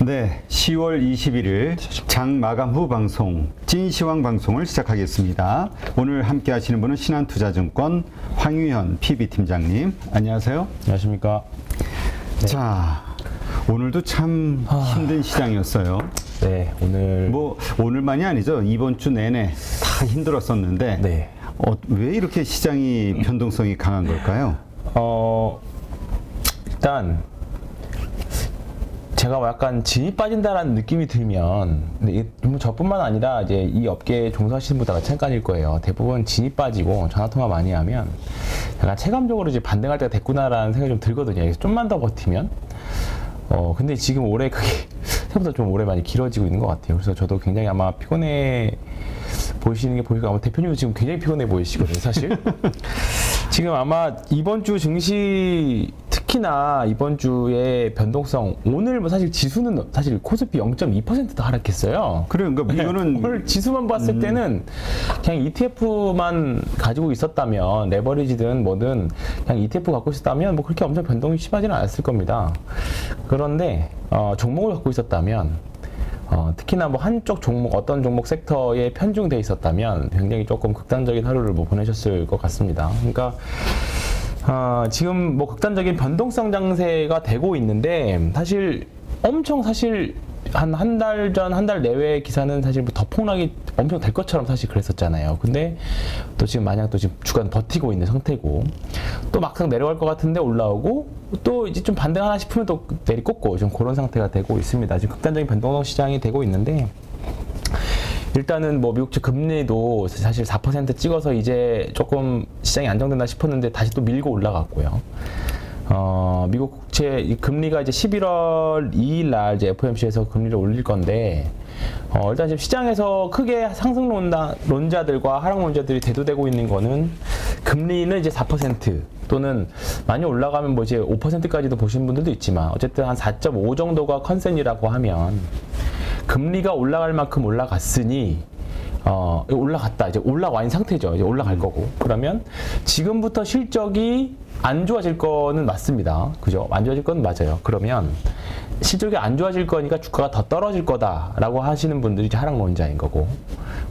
네, 10월 21일 장 마감 후 방송 찐시황 방송을 시작하겠습니다. 오늘 함께 하시는 분은 신한투자증권 황유현 PB팀장님, 안녕하세요. 안녕하십니까. 네. 자, 오늘도 참 힘든 시장이었어요. 네, 오늘만이 아니죠. 이번 주 내내 다 힘들었었는데 네. 왜 이렇게 시장이 변동성이 강한 걸까요? 일단 제가 약간 진이 빠진다라는 느낌이 들면, 근데 저뿐만 아니라 이제 이 업계에 종사하시는 분들 마찬가지일 거예요. 대부분 진이 빠지고 전화통화 많이 하면 약간 체감적으로 이제 반등할 때가 됐구나라는 생각이 좀 들거든요. 그래서 좀만 더 버티면. 근데 지금 올해 그게 생각보다 좀 오래 많이 길어지고 있는 것 같아요. 그래서 저도 굉장히 아마 피곤해 보이시는 게 보이고, 아마 대표님도 지금 굉장히 피곤해 보이시거든요, 사실. 지금 아마 이번 주 증시, 특히나 이번 주의 변동성, 오늘 뭐 사실 지수는 사실 코스피 0.2%도 하락했어요. 그래요. 그러니까 이거는 오늘 지수만 봤을 때는 그냥 ETF만 가지고 있었다면, 레버리지든 뭐든 그냥 ETF 갖고 있었다면 뭐 그렇게 엄청 변동이 심하지는 않았을 겁니다. 그런데 종목을 갖고 있었다면, 특히나 뭐 한쪽 종목, 어떤 종목 섹터에 편중돼 있었다면 굉장히 조금 극단적인 하루를 뭐 보내셨을 것 같습니다. 그러니까 지금 뭐 극단적인 변동성 장세가 되고 있는데, 사실 엄청 한 달 전, 한 달 내외의 기사는 사실 뭐 더 폭락이 엄청 될 것처럼 사실 그랬었잖아요. 근데 또 지금 마냥 또 지금 주간 버티고 있는 상태고, 또 막상 내려갈 것 같은데 올라오고, 또 이제 좀 반등하나 싶으면 또 내리꽂고, 좀 그런 상태가 되고 있습니다. 지금 극단적인 변동성 시장이 되고 있는데, 일단은 뭐 미국 측 금리도 사실 4% 찍어서 이제 조금 시장이 안정된다 싶었는데 다시 또 밀고 올라갔고요. 미국 국채 금리가 이제 11월 2일 날 이제 FOMC에서 금리를 올릴 건데, 일단 지금 시장에서 크게 상승론자들과 하락론자들이 대두되고 있는 거는, 금리는 이제 4% 또는 많이 올라가면 뭐 이제 5%까지도 보시는 분들도 있지만, 어쨌든 한 4.5 정도가 컨센이라고 하면, 금리가 올라갈 만큼 올라갔으니, 올라갔다. 이제 올라와 있는 상태죠. 이제 올라갈 거고. 그러면 지금부터 실적이 안 좋아질 거는 맞습니다. 그죠? 안 좋아질 건 맞아요. 그러면 실적이 안 좋아질 거니까 주가가 더 떨어질 거다라고 하시는 분들이 이제 하락론자인 거고,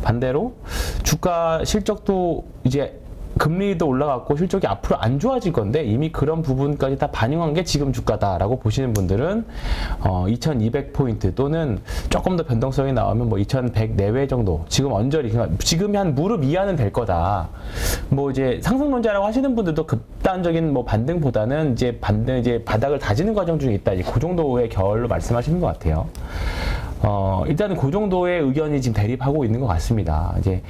반대로 주가 실적도 이제 금리도 올라갔고 실적이 앞으로 안 좋아질 건데 이미 그런 부분까지 다 반영한 게 지금 주가다라고 보시는 분들은 2200포인트 또는 조금 더 변동성이 나오면 뭐 2100 내외 정도, 지금 언저리, 그러니까 지금이 한 무릎 이하는 될 거다. 뭐 이제 상승론자라고 하시는 분들도 극단적인 뭐 반등보다는 이제 바닥을 다지는 과정 중에 있다. 이제 그 정도의 결로 말씀하시는 것 같아요. 일단은 그 정도의 의견이 지금 대립하고 있는 것 같습니다. 이제,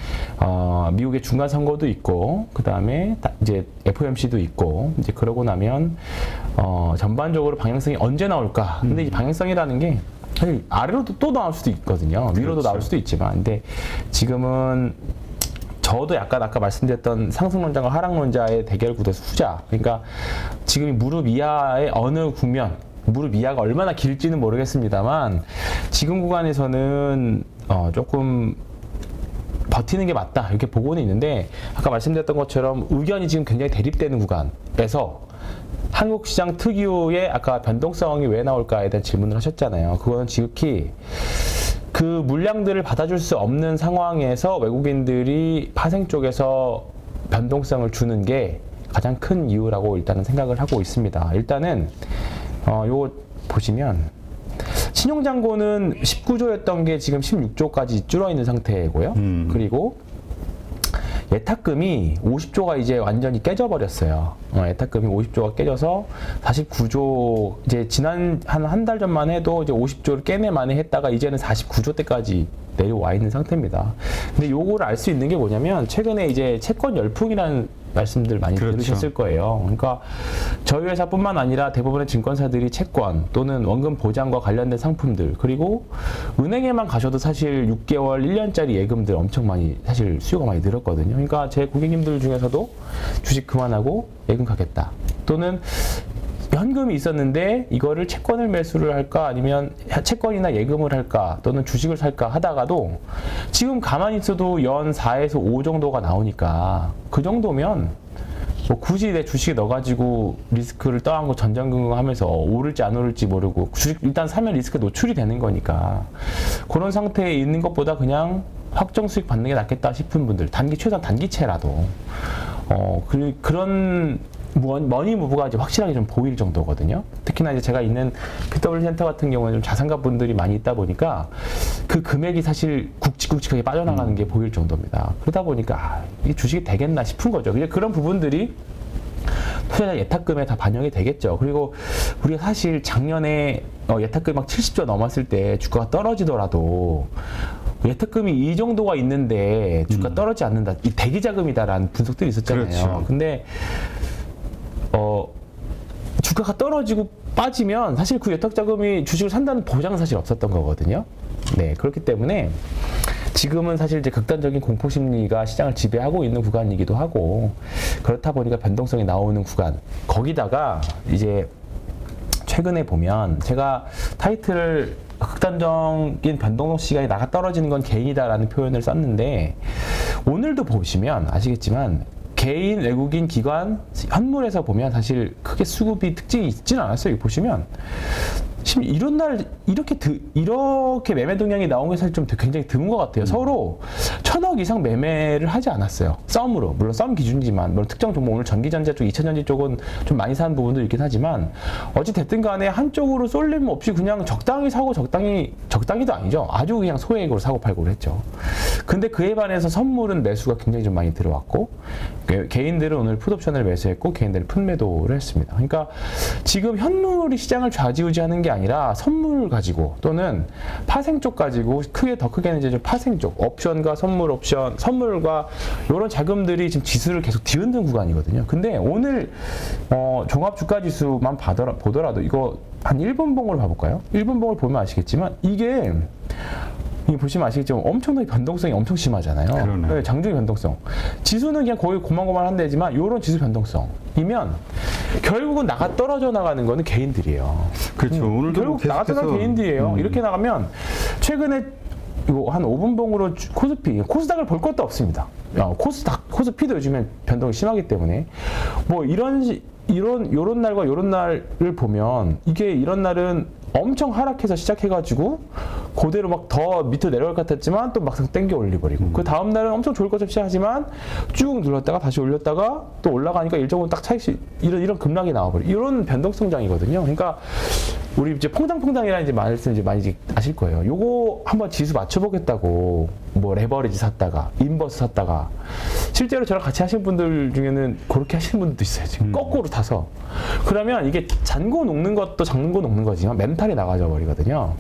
미국의 중간 선거도 있고, 그 다음에 이제 FOMC도 있고, 이제 그러고 나면, 전반적으로 방향성이 언제 나올까? 근데 이 방향성이라는 게 사실 아래로도 또 나올 수도 있거든요. 위로도 그렇죠. 나올 수도 있지만. 근데 지금은 저도 약간 아까 말씀드렸던 상승론자와 하락론자의 대결 구도에서 후자. 그러니까 지금이 무릎 이하의 어느 국면, 무릎 이하가 얼마나 길지는 모르겠습니다만, 지금 구간에서는 조금 버티는 게 맞다 이렇게 보고는 있는데, 아까 말씀드렸던 것처럼 의견이 지금 굉장히 대립되는 구간에서 한국 시장 특유의 아까 변동성이 왜 나올까에 대한 질문을 하셨잖아요. 그거는 지극히 그 물량들을 받아줄 수 없는 상황에서 외국인들이 파생 쪽에서 변동성을 주는 게 가장 큰 이유라고 일단은 생각을 하고 있습니다. 일단은 요거 보시면 신용잔고는 19조였던 게 지금 16조까지 줄어 있는 상태고요. 그리고 예탁금이 50조가 이제 완전히 깨져버렸어요. 예탁금이 50조가 깨져서 49조, 이제 지난 한 달 전만 해도 이제 50조를 깨내 만에 했다가 이제는 49조 때까지 내려와 있는 상태입니다. 근데 요거를 알 수 있는 게 뭐냐면, 최근에 이제 채권 열풍이라는 말씀들 많이 그렇죠. 들으셨을 거예요. 그러니까 저희 회사뿐만 아니라 대부분의 증권사들이 채권 또는 원금 보장과 관련된 상품들, 그리고 은행에만 가셔도 사실 6개월, 1년짜리 예금들 엄청 많이 사실 수요가 많이 늘었거든요. 그러니까 제 고객님들 중에서도 주식 그만하고 예금 가겠다, 또는 현금이 있었는데 이거를 채권을 매수를 할까 아니면 채권이나 예금을 할까 또는 주식을 살까 하다가도 지금 가만히 있어도 연 4에서 5 정도가 나오니까, 그 정도면 뭐 굳이 내 주식에 넣어가지고 리스크를 떠안고 전전긍긍하면서 오를지 안 오를지 모르고 주식 일단 사면 리스크 노출이 되는 거니까 그런 상태에 있는 것보다 그냥 확정 수익 받는 게 낫겠다 싶은 분들 최소한 단기채라도 그런 머니 무브가 이제 확실하게 좀 보일 정도거든요. 특히나 이제 제가 있는 PW 센터 같은 경우는 좀 자산가 분들이 많이 있다 보니까 그 금액이 사실 굵직굵직하게 빠져나가는 게 보일 정도입니다. 그러다 보니까 이게 주식이 되겠나 싶은 거죠. 이제 그런 부분들이 투자자 예탁금에 다 반영이 되겠죠. 그리고 우리가 사실 작년에 예탁금이 막 70조 넘었을 때 주가가 떨어지더라도 예탁금이 이 정도가 있는데 주가 떨어지지 않는다. 이 대기자금이다라는 분석들이 있었잖아요. 그렇죠. 근데 주가가 떨어지고 빠지면 사실 그 예탁자금이 주식을 산다는 보장은 사실 없었던 거거든요. 네, 그렇기 때문에 지금은 사실 이제 극단적인 공포 심리가 시장을 지배하고 있는 구간이기도 하고 그렇다 보니까 변동성이 나오는 구간. 거기다가 이제 최근에 보면 제가 타이틀을 극단적인 변동성 시간이 나가 떨어지는 건 개인이다라는 표현을 썼는데 오늘도 보시면 아시겠지만 개인, 외국인, 기관, 현물에서 보면 사실 크게 수급이 특징이 있지는 않았어요. 여기 보시면 이런 날 이렇게 매매 동향이 나온 게 사실 좀 굉장히 드문 것 같아요. 서로 1,000억 이상 매매를 하지 않았어요. 썸으로. 물론 썸 기준이지만 물론 특정 종목 오늘 전기전자 쪽, 2차전지 쪽은 좀 많이 사는 부분도 있긴 하지만 어찌 됐든 간에 한쪽으로 쏠림 없이 그냥 적당히 사고 적당히도 아니죠. 아주 그냥 소액으로 사고 팔고를 했죠. 근데 그에 반해서 선물은 매수가 굉장히 좀 많이 들어왔고 개인들은 오늘 풋옵션을 매수했고 개인들은 풋매도를 했습니다. 그러니까 지금 현물이 시장을 좌지우지하는 게 아니라 선물 가지고 또는 파생 쪽 가지고 더 크게는 이제 파생 쪽 옵션과 선물과 이런 자금들이 지금 지수를 계속 뒤흔든 구간이거든요. 근데 오늘 종합 주가 지수만 보더라도 이거 한 1분봉으로 봐볼까요? 1분봉을 보면 아시겠지만 이게 보시면 아시겠지만 엄청나게 변동성이 엄청 심하잖아요. 네, 장중의 변동성. 지수는 그냥 거의 고만고만한 데지만 이런 지수 변동성이면 결국은 떨어져 나가는 거는 개인들이에요. 그렇죠. 오늘도 결국 나갔던 개인들이에요. 이렇게 나가면 최근에 이거 한 5분봉으로 코스닥을 볼 것도 없습니다. 코스피도 요즘에 변동이 심하기 때문에 뭐 이런 날과 이런 날을 보면 이게 이런 날은 엄청 하락해서 시작해가지고 그대로 막 더 밑으로 내려갈 것 같았지만 또 막상 땡겨 올려버리고 그 다음 날은 엄청 좋을 것처럼 시작하지만 쭉 눌렀다가 다시 올렸다가 또 올라가니까 일정으로 딱 차익씩 이런 급락이 나와버려. 이런 변동성장이거든요. 그러니까 우리 이제 퐁당퐁당이라는 이제 말씀 이제 많이 아실 거예요. 요거 한번 지수 맞춰보겠다고 뭐 레버리지 샀다가 인버스 샀다가 실제로 저랑 같이 하신 분들 중에는 그렇게 하시는 분들도 있어요. 지금 거꾸로 타서 그러면 이게 잔고 녹는 것도 잔고 녹는 거지만 멘탈이 나가져 버리거든요.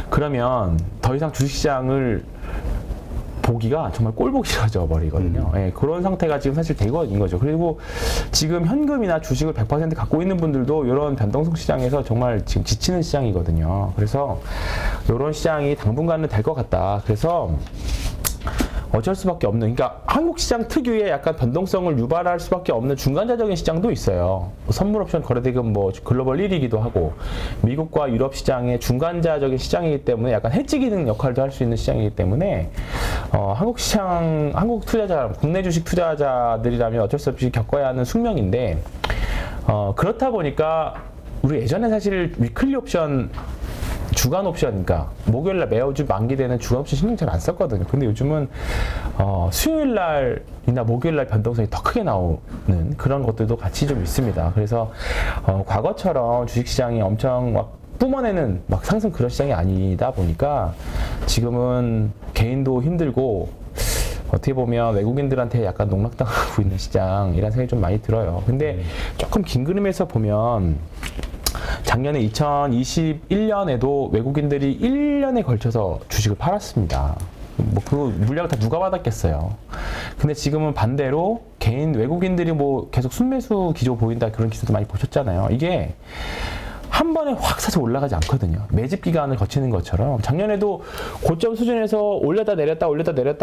그러면 더 이상 주식시장을 보기가 정말 꼴보기 싫어져 버리거든요. 예, 그런 상태가 지금 사실 되고 있는 거죠. 그리고 지금 현금이나 주식을 100% 갖고 있는 분들도 이런 변동성 시장에서 정말 지금 지치는 시장이거든요. 그래서 이런 시장이 당분간은 될 것 같다. 그래서 어쩔 수밖에 없는, 그러니까 한국 시장 특유의 약간 변동성을 유발할 수밖에 없는 중간자적인 시장도 있어요. 선물 옵션 거래대금 뭐 글로벌 1위이기도 하고 미국과 유럽 시장의 중간자적인 시장이기 때문에 약간 해지 기능 역할도 할 수 있는 시장이기 때문에 한국 시장, 한국 투자자, 국내 주식 투자자들이라면 어쩔 수 없이 겪어야 하는 숙명인데 그렇다 보니까 우리 예전에 사실 위클리 옵션 주간 옵션, 그러니까 목요일날 매주 만기되는 주간 옵션 신경 잘 안 썼거든요. 근데 요즘은 수요일날이나 목요일날 변동성이 더 크게 나오는 그런 것들도 같이 좀 있습니다. 그래서 과거처럼 주식시장이 엄청 막 뿜어내는 막 상승 그런 시장이 아니다 보니까 지금은 개인도 힘들고 어떻게 보면 외국인들한테 약간 농락당하고 있는 시장이라는 생각이 좀 많이 들어요. 근데 조금 긴 그림에서 보면 작년에 2021년에도 외국인들이 1년에 걸쳐서 주식을 팔았습니다. 뭐 그 물량을 다 누가 받았겠어요. 근데 지금은 반대로 개인 외국인들이 뭐 계속 순매수 기조 보인다 그런 기사도 많이 보셨잖아요. 이게 한 번에 확 사서 올라가지 않거든요. 매집 기간을 거치는 것처럼 작년에도 고점 수준에서 올렸다 내렸다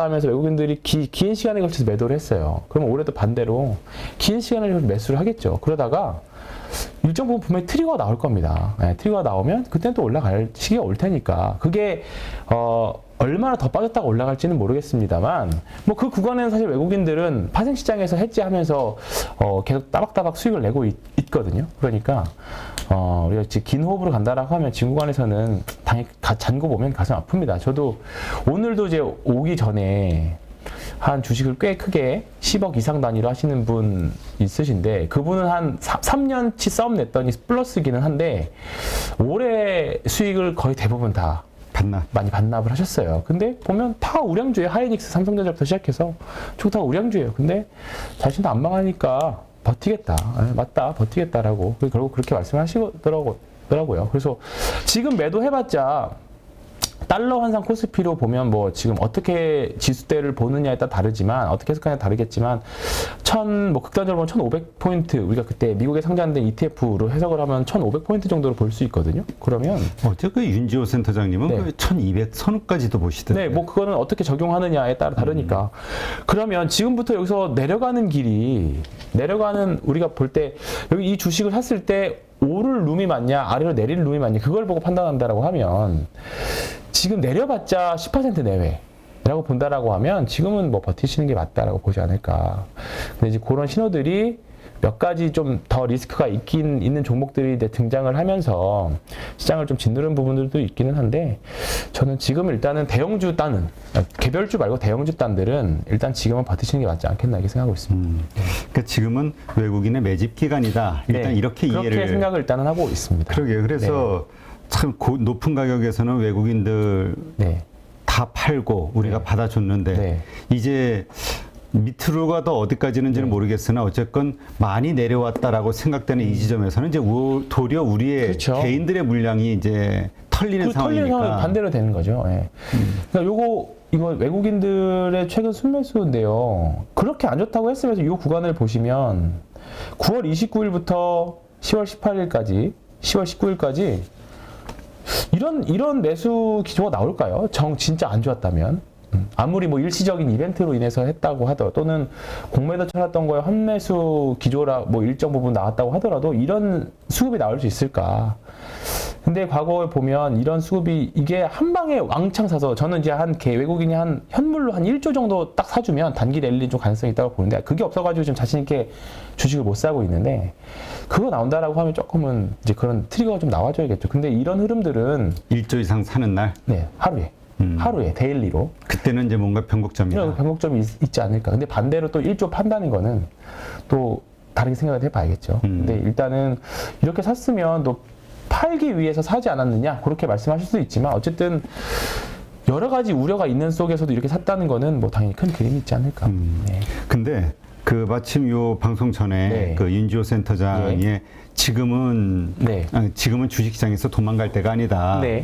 하면서 외국인들이 긴 시간에 걸쳐서 매도를 했어요. 그럼 올해도 반대로 긴 시간을 매수를 하겠죠. 그러다가 일정 부분 분명히 트리거가 나올 겁니다. 네, 트리거가 나오면 그때는 또 올라갈 시기가 올 테니까 그게 얼마나 더 빠졌다가 올라갈지는 모르겠습니다만 뭐 그 구간에는 사실 외국인들은 파생 시장에서 해지하면서 계속 따박따박 수익을 내고 있거든요. 그러니까 우리가 지금 긴 호흡으로 간다라고 하면 지금 구간에서는 당연히 잔고 보면 가슴 아픕니다. 저도 오늘도 이제 오기 전에 한 주식을 꽤 크게 10억 이상 단위로 하시는 분 있으신데 그분은 한 3년치 싸움 냈더니 플러스기는 한데 올해 수익을 거의 대부분 다 많이 반납을 하셨어요. 근데 보면 다 우량주예요. 하이닉스, 삼성전자부터 시작해서 쭉 다 우량주예요. 근데 자신도 안 망하니까 버티겠다. 맞다. 버티겠다라고 결국 그렇게 말씀하시더라고요. 그래서 지금 매도해봤자 달러 환상 코스피로 보면 뭐 지금 어떻게 지수대를 보느냐에 따라 다르지만 어떻게 해석하냐에 다르겠지만 뭐 극단적으로 보면 1,500포인트 우리가 그때 미국에 상장된 ETF로 해석을 하면 1,500포인트 정도로 볼 수 있거든요. 그러면 어제 그 윤지호 센터장님은 네. 그 1,200선까지도 보시던데. 네, 뭐 그거는 어떻게 적용하느냐에 따라 다르니까. 그러면 지금부터 여기서 내려가는 길이 우리가 볼 때 여기 이 주식을 샀을 때 오를 룸이 맞냐 아래로 내릴 룸이 맞냐 그걸 보고 판단한다라고 하면 지금 내려봤자 10% 내외라고 본다라고 하면 지금은 뭐 버티시는 게 맞다라고 보지 않을까. 근데 이제 그런 신호들이 몇 가지 좀 더 리스크가 있는 종목들이 이제 등장을 하면서 시장을 좀 짓누른 부분들도 있기는 한데 저는 지금 일단은 대형주 단은 개별주 말고 대형주 단들은 일단 지금은 버티시는 게 맞지 않겠나 이렇게 생각하고 있습니다. 그러니까 지금은 외국인의 매집 기간이다. 일단 네, 이렇게 그렇게 이해를 생각을 일단은 하고 있습니다. 그러게요. 그래서 참 높은 가격에서는 외국인들 네. 다 팔고 우리가 네. 받아줬는데 네. 이제 밑으로가 더 어디까지는지는 모르겠으나 어쨌건 많이 내려왔다라고 생각되는 이 지점에서는 이제 도리어 우리의 그렇죠. 개인들의 물량이 이제 털리는 털리는 상황이 상황이니까. 반대로 되는 거죠. 예. 그러니까 이거 외국인들의 최근 순매수인데요. 그렇게 안 좋다고 했으면서 이 구간을 보시면 9월 29일부터 10월 18일까지, 10월 19일까지 이런 매수 기조가 나올까요? 진짜 안 좋았다면. 아무리 뭐 일시적인 이벤트로 인해서 했다고 하더라도 또는 공매도 쳐놨던 거에 환매수 기조라 뭐 일정 부분 나왔다고 하더라도 이런 수급이 나올 수 있을까? 근데 과거에 보면 이런 수급이 이게 한 방에 왕창 사서 저는 이제 외국인이 한 현물로 한 1조 정도 딱 사주면 단기 랠리 좀 가능성이 있다고 보는데 그게 없어가지고 지금 자신 있게 주식을 못 사고 있는데 그거 나온다라고 하면 조금은 이제 그런 트리거가 좀 나와줘야겠죠. 근데 이런 흐름들은 1조 이상 사는 날 네, 하루에 데일리로 그때는 이제 뭔가 변곡점이다. 이런 변곡점이 있지 않을까. 근데 반대로 또 1조 판다는 거는 또 다르게 생각을 해봐야겠죠. 근데 일단은 이렇게 샀으면 또 팔기 위해서 사지 않았느냐 그렇게 말씀하실 수도 있지만 어쨌든 여러 가지 우려가 있는 속에서도 이렇게 샀다는 거는 뭐 당연히 큰 그림이 있지 않을까. 네. 근데 그 마침 요 방송 전에 네. 그 윤지호 센터장의 네. 지금은 주식시장에서 도망갈 때가 아니다. 네.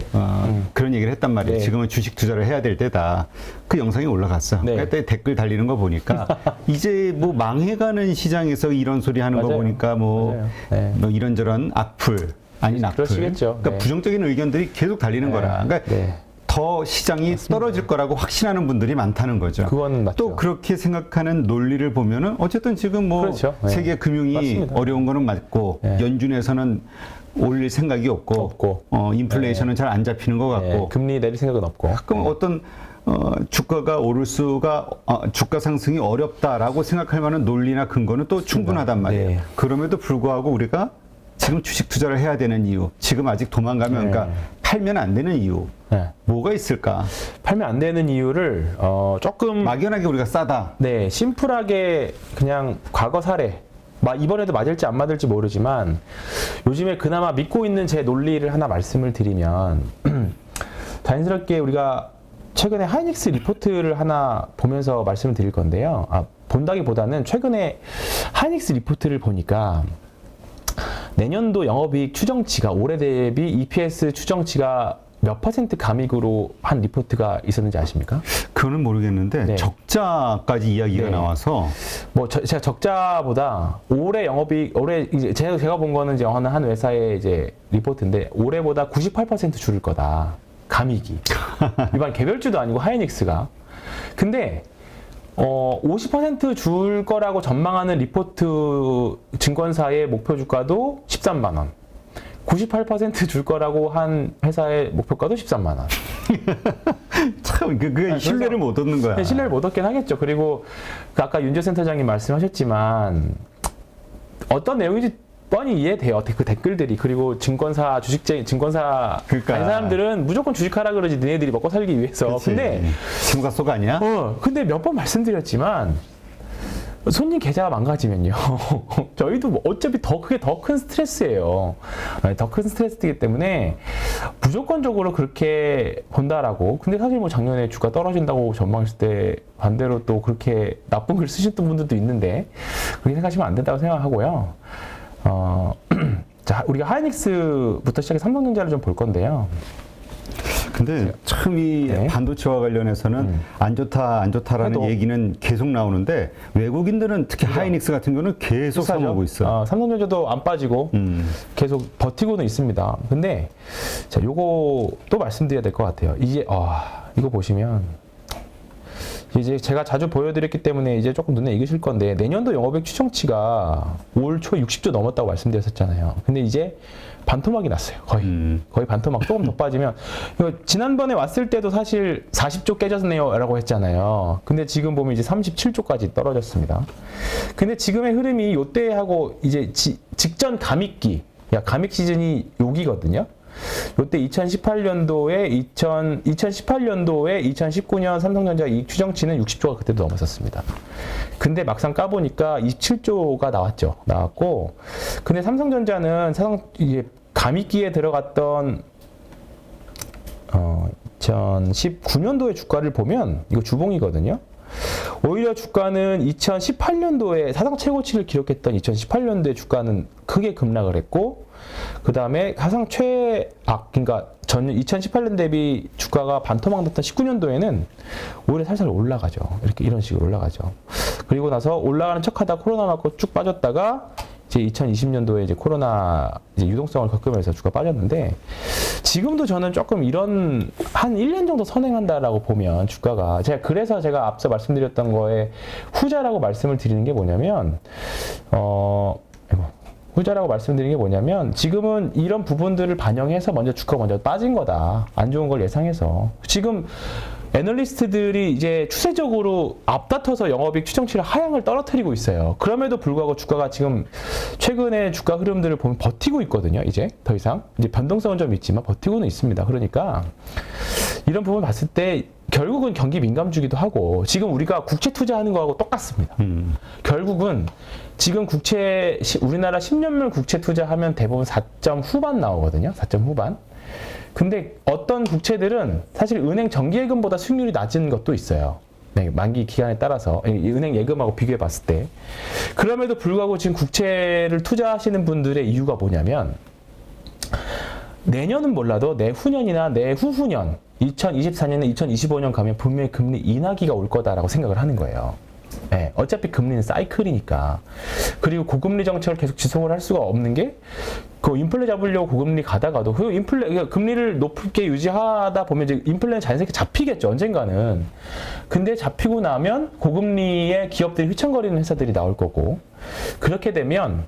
그런 얘기를 했단 말이에요. 네. 지금은 주식 투자를 해야 될 때다. 그 영상이 올라갔어. 네. 그때 댓글 달리는 거 보니까 이제 뭐 망해가는 시장에서 이런 소리 하는 거 맞아요. 보니까 뭐, 네. 뭐 이런저런 악플 아닌 악플. 그러시겠죠. 그러니까 네. 부정적인 의견들이 계속 달리는 거라. 그러니까 네. 더 시장이 떨어질 거라고 확신하는 분들이 많다는 거죠. 그건 맞죠. 또 그렇게 생각하는 논리를 보면은 어쨌든 지금 뭐 그렇죠. 네. 세계 금융이 맞습니다. 어려운 거는 맞고 네. 연준에서는 올릴 생각이 없고 인플레이션은 잘 안 잡히는 것 같고 네. 금리 내릴 생각은 없고. 가끔 어떤 주가가 오를 수가 주가 상승이 어렵다라고 생각할 만한 논리나 근거는 또 충분하단 말이에요. 네. 그럼에도 불구하고 우리가 지금 주식 투자를 해야 되는 이유, 지금 아직 도망가면 네. 그러니까 팔면 안 되는 이유, 네. 뭐가 있을까? 팔면 안 되는 이유를 조금 막연하게 우리가 싸다. 네, 심플하게 그냥 과거 사례 이번에도 맞을지 안 맞을지 모르지만 요즘에 그나마 믿고 있는 제 논리를 하나 말씀을 드리면 자연스럽게 우리가 최근에 하이닉스 리포트를 하나 보면서 말씀을 드릴 건데요. 본다기보다는 최근에 하이닉스 리포트를 보니까 내년도 영업이익 추정치가 올해 대비 EPS 추정치가 몇 % 감익으로 한 리포트가 있었는지 아십니까? 그거는 모르겠는데 네. 적자까지 이야기가 네. 나와서 제가 적자보다 올해 영업이익 이제 제가 본 거는 이제 한 회사의 이제 리포트인데 올해보다 98% 줄을 거다. 감익이. 일반 개별주도 아니고 하이닉스가. 근데 50%줄 거라고 전망하는 리포트 증권사의 목표 주가도 13만 원. 98%줄 거라고 한 회사의 목표가도 13만 원. 참, 그게 신뢰를 못 얻는 거야. 신뢰를 못 얻긴 하겠죠. 그리고 그 아까 윤재 센터장님 말씀하셨지만 어떤 내용인지 뻔히 이해돼요. 그 댓글들이. 그리고 증권사 증권사 그러니까. 아닌 사람들은 무조건 주식하라 그러지 너네들이 먹고 살기 위해서. 그치. 근데 친구가 속 아니야? 근데 몇 번 말씀드렸지만 손님 계좌가 망가지면요. 저희도 뭐 어차피 그게 더 큰 스트레스예요. 더 큰 스트레스이기 때문에 무조건적으로 그렇게 본다라고. 근데 사실 뭐 작년에 주가 떨어진다고 전망했을 때 반대로 또 그렇게 나쁜 글 쓰셨던 분들도 있는데 그렇게 생각하시면 안 된다고 생각하고요. 자, 우리가 하이닉스부터 시작해서 삼성전자를 좀 볼 건데요. 근데 참 이 네. 반도체와 관련해서는 안 좋다라는 해도. 얘기는 계속 나오는데 외국인들은 특히 하이닉스 같은 경우는 계속 사모으고 있어. 삼성전자도 안 빠지고 계속 버티고는 있습니다. 근데 자, 요거 또 말씀드려야 될 것 같아요. 이제 이거 보시면 이제 제가 자주 보여드렸기 때문에 이제 조금 눈에 익으실 건데 내년도 영업이익 추정치가 올 초 60조 넘었다고 말씀드렸었잖아요. 근데 이제 반토막이 났어요. 거의 반토막. 조금 더 빠지면 이거 지난번에 왔을 때도 사실 40조 깨졌네요라고 했잖아요. 근데 지금 보면 이제 37조까지 떨어졌습니다. 근데 지금의 흐름이 요때하고 이제 직전 감익기, 감익 시즌이 여기거든요. 요때 2018년도에 2019년 삼성전자 이익 추정치는 60조가 그때도 넘었었습니다. 근데 막상 까보니까 27조가 나왔고, 근데 삼성전자는 이게 감익기에 들어갔던 2019년도의 주가를 보면 이거 주봉이거든요. 오히려 주가는 2018년도에 사상 최고치를 기록했던 2018년도의 주가는 크게 급락을 했고, 그 다음에 사상 그러니까 2018년 대비 주가가 반토막 났던 19년도에는 오히려 살살 올라가죠. 이런 식으로 올라가죠. 그리고 나서 올라가는 척하다 코로나 맞고 쭉 빠졌다가 이제 2020년도에 이제 코로나 유동성을 겪으면서 주가 빠졌는데 지금도 저는 조금 이런 한 1년 정도 선행한다라고 보면 주가가 그래서 제가 앞서 말씀드렸던 거에 후자라고 말씀을 드리는 게 뭐냐면 후자라고 말씀드리는 게 뭐냐면 지금은 이런 부분들을 반영해서 주가가 먼저 빠진 거다. 안 좋은 걸 예상해서. 지금 애널리스트들이 이제 추세적으로 앞다퉈서 영업이익 추정치를 하향을 떨어뜨리고 있어요. 그럼에도 불구하고 주가가 지금 최근에 주가 흐름들을 보면 버티고 있거든요. 이제 더 이상 이제 변동성은 좀 있지만 버티고는 있습니다. 그러니까 이런 부분 봤을 때 결국은 경기 민감주기도 하고 지금 우리가 국채 투자하는 거하고 똑같습니다. 결국은 지금 우리나라 10년물 국채 투자하면 대부분 4점 후반 나오거든요. 4점 후반. 근데 어떤 국채들은 사실 은행 정기예금보다 수익률이 낮은 것도 있어요. 네, 만기 기간에 따라서 은행 예금하고 비교해 봤을 때. 그럼에도 불구하고 지금 국채를 투자하시는 분들의 이유가 뭐냐면 내년은 몰라도 내후년이나 내후후년 2024년에 2025년 가면 분명히 금리 인하기가 올 거다라고 생각을 하는 거예요. 네, 어차피 금리는 사이클이니까. 그리고 고금리 정책을 계속 지속을 할 수가 없는 게 그 인플레 잡으려고 고금리 가다가도 그러니까 금리를 높게 유지하다 보면 이제 인플레는 자연스럽게 잡히겠죠, 언젠가는. 근데 잡히고 나면 고금리에 기업들이 휘청거리는 회사들이 나올 거고 그렇게 되면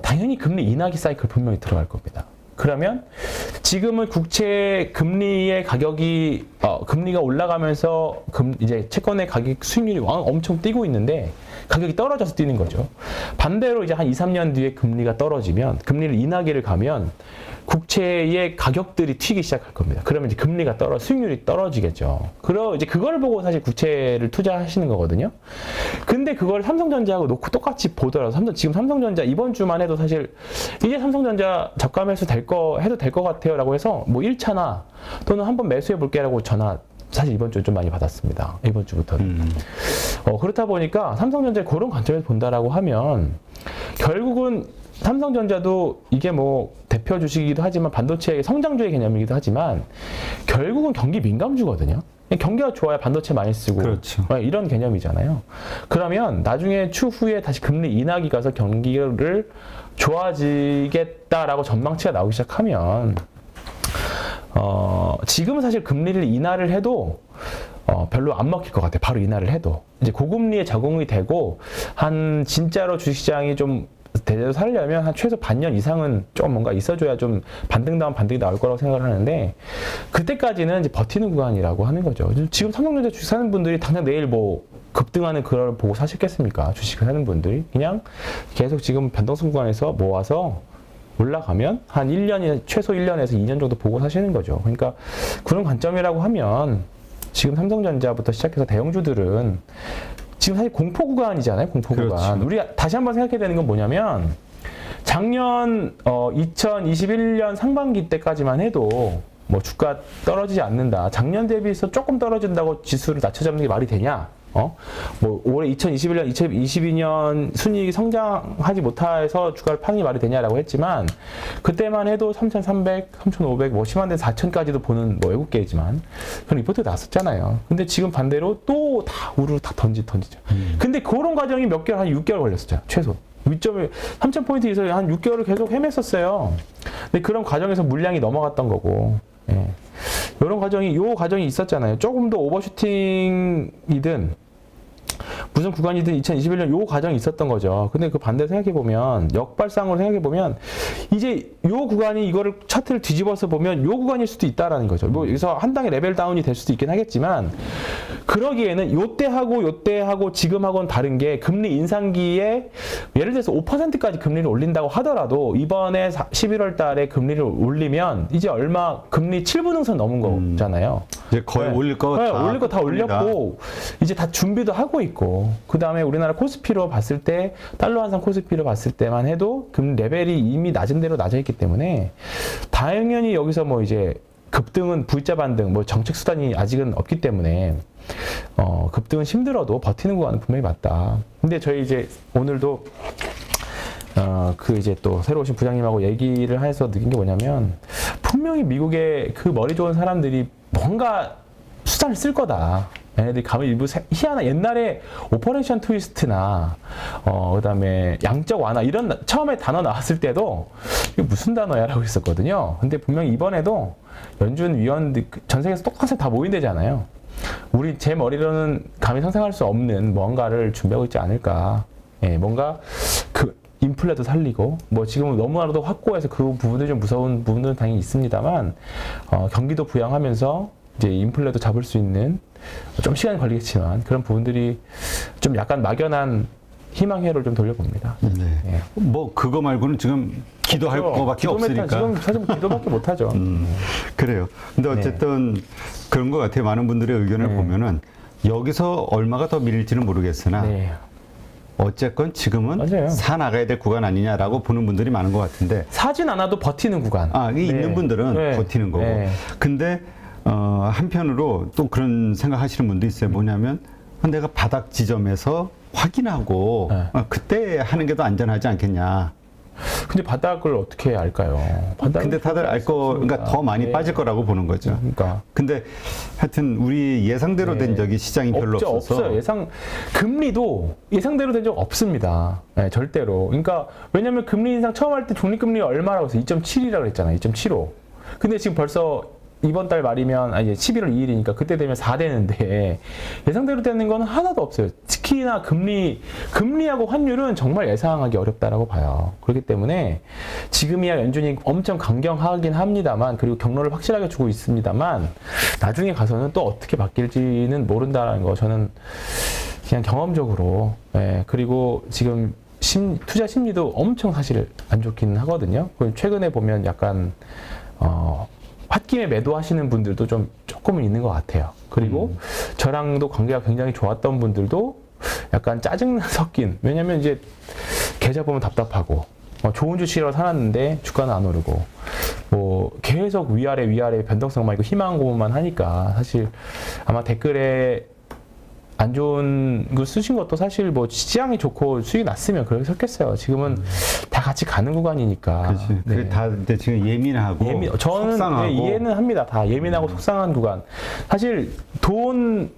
당연히 금리 인하기 사이클 분명히 들어갈 겁니다. 그러면 지금은 국채 금리의 가격이 금리가 올라가면서 이제 채권의 가격 수익률이 엄청 뛰고 있는데 가격이 떨어져서 뛰는 거죠. 반대로 이제 한 2, 3년 뒤에 금리가 떨어지면 금리를 인하기를 가면 국채의 가격들이 튀기 시작할 겁니다. 그러면 이제 금리가 수익률이 떨어지겠죠. 이제 그걸 보고 사실 국채를 투자하시는 거거든요. 근데 그걸 삼성전자하고 놓고 똑같이 보더라도 지금 삼성전자 이번 주만 해도 사실 이제 삼성전자 저가 매수 해도 될 것 같아요라고 해서 뭐 1차나 또는 한번 매수해 볼게라고 전화 사실 이번 주에 좀 많이 받았습니다. 이번 주부터는. 그렇다 보니까 삼성전자의 그런 관점에서 본다라고 하면 결국은 삼성전자도 이게 뭐 대표 주식이기도 하지만 반도체의 성장주의 개념이기도 하지만 결국은 경기 민감주거든요. 경기가 좋아야 반도체 많이 쓰고 그렇죠. 이런 개념이잖아요. 그러면 나중에 추후에 다시 금리 인하기 가서 경기를 좋아지겠다라고 전망치가 나오기 시작하면 지금은 사실 금리를 인하를 해도 별로 안 먹힐 것 같아요. 바로 인하를 해도. 이제 고금리에 적응이 되고 한 진짜로 주식시장이 좀 제대로 살려면 한 최소 반년 이상은 좀 뭔가 있어줘야 좀 반등다운 반등이 나올 거라고 생각을 하는데 그때까지는 이제 버티는 구간이라고 하는 거죠. 지금 삼성전자 주식 사는 분들이 당장 내일 뭐 급등하는 그걸 보고 사셨겠습니까? 주식을 사는 분들이 그냥 계속 지금 변동성 구간에서 모아서 올라가면 한 1년이 최소 1년에서 2년 정도 보고 사시는 거죠. 그러니까 그런 관점이라고 하면 지금 삼성전자부터 시작해서 대형주들은 지금 사실 공포 구간이잖아요. 공포 그렇죠. 구간. 우리 다시 한번 생각해야 되는 건 뭐냐면 작년 2021년 상반기 때까지만 해도 뭐 주가 떨어지지 않는다. 작년 대비해서 조금 떨어진다고 지수를 낮춰잡는 게 말이 되냐? 뭐 올해 2021년, 2022년 순이익이 성장하지 못해서 주가를 파는 게 말이 되냐라고 했지만 그때만 해도 3,300, 3,500, 뭐 심한 데 4,000까지도 보는 뭐 외국계지만 그런 리포트가 나왔었잖아요. 근데 지금 반대로 또 다 우르르 다 던지죠. 근데 그런 과정이 몇 개월, 한 6개월 걸렸었잖아요. 최소. 위점을 3,000포인트 이상 한 6개월을 계속 헤맸었어요. 근데 그런 과정에서 물량이 넘어갔던 거고. 예. 요 과정이 있었잖아요. 조금 더 오버슈팅이든 무슨 구간이든 2021년 요 과정이 있었던 거죠. 근데 그 반대로 생각해보면 역발상으로 생각해보면 이제 요 구간이 이거를 차트를 뒤집어서 보면 요 구간일 수도 있다라는 거죠. 뭐 여기서 한 단계 레벨 다운이 될 수도 있긴 하겠지만 그러기에는 요때하고 지금하고는 다른 게 금리 인상기에 예를 들어서 5%까지 금리를 올린다고 하더라도 이번에 11월 달에 금리를 올리면 이제 얼마 금리 7분응선 넘은 거잖아요. 이제 거의 네. 올릴 거 네, 다 올릴 거 다 올리다. 올렸고 이제 다 준비도 하고 있고 그 다음에 우리나라 코스피로 봤을 때 달러 환산 코스피로 봤을 때만 해도 금리 레벨이 이미 낮은 대로 낮아 있기 때문에 당연히 여기서 뭐 이제 급등은 V자 반등 뭐 정책 수단이 아직은 없기 때문에 급등은 힘들어도 버티는 구간은 분명히 맞다. 근데 저희 이제 오늘도 그 이제 또 새로 오신 부장님하고 얘기를 해서 느낀 게 뭐냐면 분명히 미국의 그 머리 좋은 사람들이 뭔가 수단을 쓸 거다. 얘네들이 가면 일부 희한한 옛날에 오퍼레이션 트위스트나 그다음에 양적 완화 이런 처음에 단어 나왔을 때도 이게 무슨 단어야라고 했었거든요. 근데 분명히 이번에도 연준 위원들 전 세계에서 똑같이 다 모인대잖아요. 제 머리로는 감히 상상할 수 없는 뭔가를 준비하고 있지 않을까. 예, 뭔가 그 인플레도 살리고 뭐 지금은 너무나도 확고해서 그 부분들 좀 무서운 부분들은 당연히 있습니다만 경기도 부양하면서 이제 인플레도 잡을 수 있는 좀 시간이 걸리겠지만 그런 부분들이 좀 약간 막연한 희망회로를 좀 돌려봅니다. 네. 예. 뭐 그거 말고는 지금 기도할 없죠. 거밖에 기도 없으니까. 지금 사실 기도밖에 못 하죠. 그래요. 근데 어쨌든 그런 것 같아요. 많은 분들의 의견을 네. 보면은 여기서 얼마가 더 밀릴지는 모르겠으나 네. 어쨌건 지금은 맞아요. 사 나가야 될 구간 아니냐라고 보는 분들이 많은 것 같은데 사진 않아도 버티는 구간. 이게 있는 분들은 네. 버티는 거고. 네. 근데 한편으로 또 그런 생각하시는 분도 있어요. 뭐냐면 내가 바닥 지점에서 확인하고 네. 그때 하는 게 더 안전하지 않겠냐. 근데 바닥을 어떻게 알까요? 근데 다들 알 거, 그러니까 더 많이 네. 빠질 거라고 보는 거죠. 그러니까 근데 하여튼 우리 예상대로 된 적이 시장이 별로 없어서. 없어요. 금리도 예상대로 된 적 없습니다. 네, 절대로. 그러니까 왜냐면 금리 인상 처음 할 때 종립금리 얼마라고 해서 2.7이라고 했잖아요. 2.75. 근데 지금 벌써 이번 달 말이면 11월 2일이니까 그때 되면 4 되는데 예상대로 되는 건 하나도 없어요. 특히나 금리하고 환율은 정말 예상하기 어렵다라고 봐요. 그렇기 때문에 지금이야 연준이 엄청 강경하긴 합니다만 그리고 경로를 확실하게 주고 있습니다만 나중에 가서는 또 어떻게 바뀔지는 모른다는 거 저는 그냥 경험적으로 그리고 지금 투자 심리도 엄청 사실 안 좋긴 하거든요. 최근에 보면 약간 홧김에 매도하시는 분들도 조금은 있는 것 같아요. 그리고 저랑도 관계가 굉장히 좋았던 분들도 약간 짜증 섞인, 왜냐면 이제 계좌 보면 답답하고 좋은 주식이라고 사놨는데 주가는 안 오르고 뭐 계속 위아래 변동성만 있고 희망 고문만 하니까 사실 아마 댓글에 안 좋은 거 쓰신 것도 사실 뭐 시장이 좋고 수익이 났으면 그렇게 섰겠어요. 지금은 다 같이 가는 구간이니까. 그렇지. 그게 다 근데 지금 예민하고 저는 속상하고. 이해는 합니다. 다 예민하고 속상한 구간. 사실 돈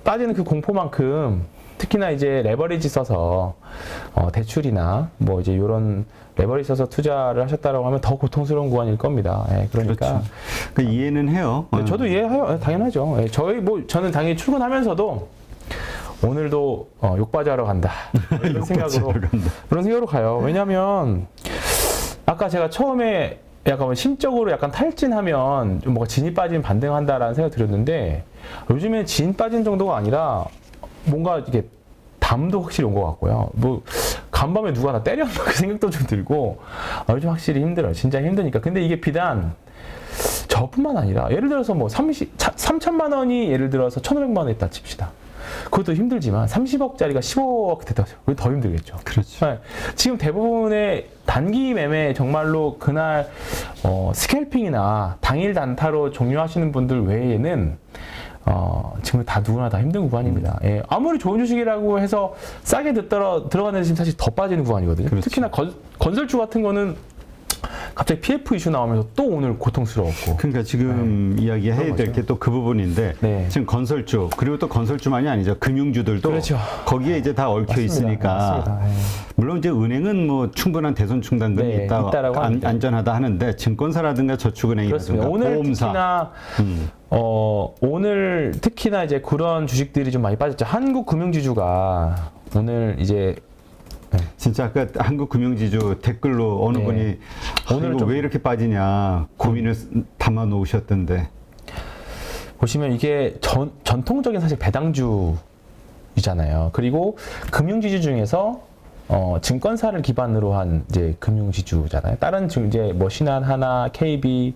빠지는 그 공포만큼 특히나 이제 레버리지 써서 대출이나 뭐 이제 이런 레버리지 써서 투자를 하셨다라고 하면 더 고통스러운 구간일 겁니다. 예, 그러니까 그렇죠. 그 이해는 해요. 네, 저도 이해해요. 당연하죠. 예, 저는 당연히 출근하면서도 오늘도 욕바지하러 간다. 이런 생각으로 가요. 왜냐하면 아까 제가 처음에 약간 심적으로 약간 탈진하면 좀 뭔가 진이 빠지면 반등한다라는 생각을 드렸는데 요즘에 진 빠진 정도가 아니라 뭔가 이게 담도 확실히 온 것 같고요. 뭐 간밤에 누가 나 때렸나 그 생각도 좀 들고 요즘 확실히 힘들어요. 진짜 힘드니까. 근데 이게 비단 저뿐만 아니라 예를 들어서 뭐 3천만 원이 예를 들어서 1,500만 원 있다 칩시다. 그것도 힘들지만 30억짜리가 15억 됐다. 그게 더 힘들겠죠. 그렇죠. 네. 지금 대부분의 단기 매매 정말로 그날 스캘핑이나 당일 단타로 종료하시는 분들 외에는 지금 다 누구나 다 힘든 구간입니다. 예, 아무리 좋은 주식이라고 해서 싸게 들어가는 지금 사실 더 빠지는 구간이거든요. 그렇죠. 특히나 건설주 같은 거는 갑자기 PF 이슈 나오면서 또 오늘 고통스러웠고. 그러니까 지금 이야기해야 될 게 또 그 부분인데 네. 지금 건설주 그리고 또 건설주만이 아니죠. 금융주들도 그렇죠. 거기에 이제 다 얽혀 맞습니다. 있으니까 맞습니다. 네. 물론 이제 은행은 뭐 충분한 대손 충당금이 네, 있다라고 합니다. 안전하다 하는데 증권사라든가 저축은행이라든가 오늘 보험사 특히나 오늘 특히나 이제 그런 주식들이 좀 많이 빠졌죠. 한국금융지주가 오늘 이제 진짜 아까 한국금융지주 댓글로 어느 네. 분이 오늘 이거 왜 이렇게 빠지냐 고민을 담아 놓으셨던데 보시면 이게 전통적인 사실 배당주이잖아요. 그리고 금융지주 중에서 증권사를 기반으로 한 이제 금융지주잖아요. 다른 이제 뭐 신한, 하나, KB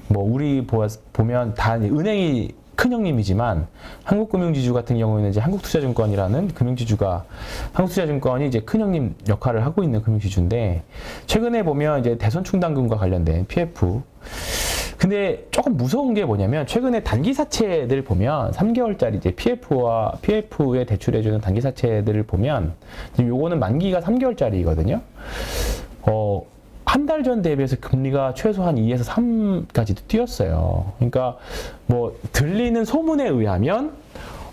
뭐 우리 보면 다 이제 은행이 큰 형님이지만 한국금융지주 같은 경우에는 이제 한국투자증권이라는 금융지주가 한국투자증권이 이제 큰 형님 역할을 하고 있는 금융지주인데 최근에 보면 이제 대손충당금과 관련된 PF 근데 조금 무서운 게 뭐냐면 최근에 단기 사채들 보면 3개월짜리 이제 PF에 대출해주는 단기 사채들을 보면 지금 요거는 만기가 3개월짜리거든요. 한 달 전 대비해서 금리가 최소한 2에서 3까지도 뛰었어요. 그러니까 뭐 들리는 소문에 의하면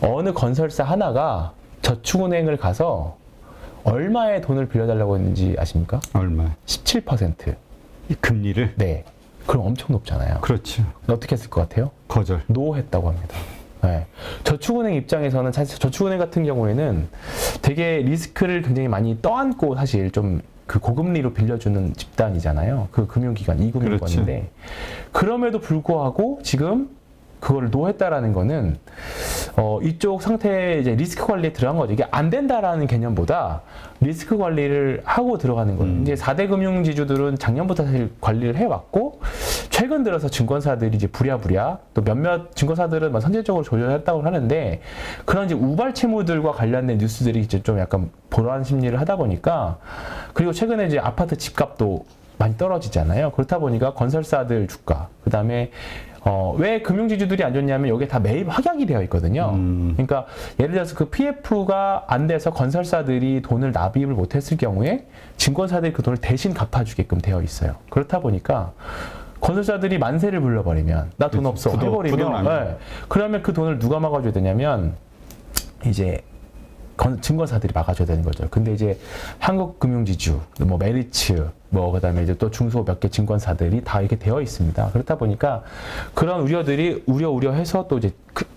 어느 건설사 하나가 저축은행을 가서 얼마의 돈을 빌려달라고 했는지 아십니까? 얼마? 17%. 이 금리를? 네. 그럼 엄청 높잖아요. 그렇죠. 어떻게 했을 것 같아요? 거절. 노 했다고 합니다. 네. 저축은행 입장에서는 사실 저축은행 같은 경우에는 되게 리스크를 굉장히 많이 떠안고 사실 좀 그 고금리로 빌려주는 집단이잖아요. 그 금융기관, 이금융권인데 그렇죠. 그럼에도 불구하고 지금 그걸 노했다라는 거는 이쪽 상태에 이제 리스크 관리에 들어간 거죠. 이게 안 된다라는 개념보다 리스크 관리를 하고 들어가는 거예요. 이제 4대 금융지주들은 작년부터 사실 관리를 해왔고 최근 들어서 증권사들이 이제 부랴부랴 또 몇몇 증권사들은 막 선제적으로 조절했다고 하는데 그런 이제 우발 채무들과 관련된 뉴스들이 이제 좀 약간 불안 심리를 하다 보니까 그리고 최근에 이제 아파트 집값도 많이 떨어지잖아요. 그렇다 보니까 건설사들 주가 그다음에 왜 금융지주들이 안 좋냐면 여기에 다 매입 확약이 되어 있거든요. 그러니까 예를 들어서 그 PF가 안 돼서 건설사들이 돈을 납입을 못했을 경우에 증권사들이 그 돈을 대신 갚아주게끔 되어 있어요. 그렇다 보니까 건설사들이 만세를 불러버리면 나 돈 없어 해버리면 네. 그러면 그 돈을 누가 막아줘야 되냐면 이제 증권사들이 막아줘야 되는 거죠. 근데 이제 한국금융지주, 뭐 메리츠, 뭐 그다음에 이제 또 중소 몇 개 증권사들이 다 이렇게 되어 있습니다. 그렇다 보니까 그런 우려들이 우려해서 또 이제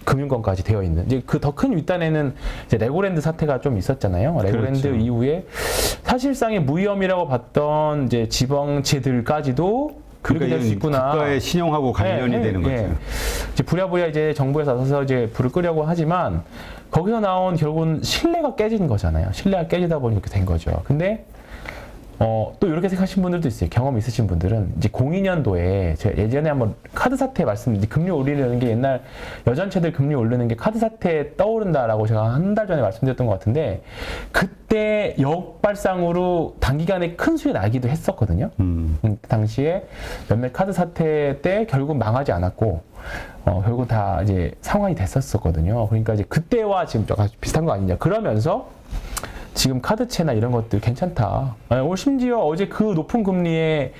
금융권까지 되어 있는 이제 그 더 큰 윗단에는 이제 레고랜드 사태가 좀 있었잖아요. 레고랜드 그렇죠. 이후에 사실상의 무위험이라고 봤던 이제 지방채들까지도 그렇게 될 수 있구나. 국가의 신용하고 관련이 되는 거죠. 이제 부랴부랴 이제 정부에서 나서서 이제 불을 끄려고 하지만 거기서 나온 결국은 신뢰가 깨진 거잖아요. 신뢰가 깨지다 보니 이렇게 된 거죠. 근데 또 이렇게 생각하신 분들도 있어요. 경험 있으신 분들은 이제 02년도에 제가 예전에 한번 카드 사태 금리 올리려는 게 옛날 여전체들 금리 오르는 게 카드 사태 떠오른다라고 제가 한 달 전에 말씀드렸던 것 같은데 그때 역발상으로 단기간에 큰 수익이 나기도 했었거든요. 당시에 몇몇 카드 사태 때 결국 망하지 않았고 결국 다 이제 상환이 됐었거든요. 그러니까 이제 그때와 지금 비슷한 거 아니냐. 그러면서 지금 카드채나 이런 것들 괜찮다. 심지어 어제 그 높은 금리에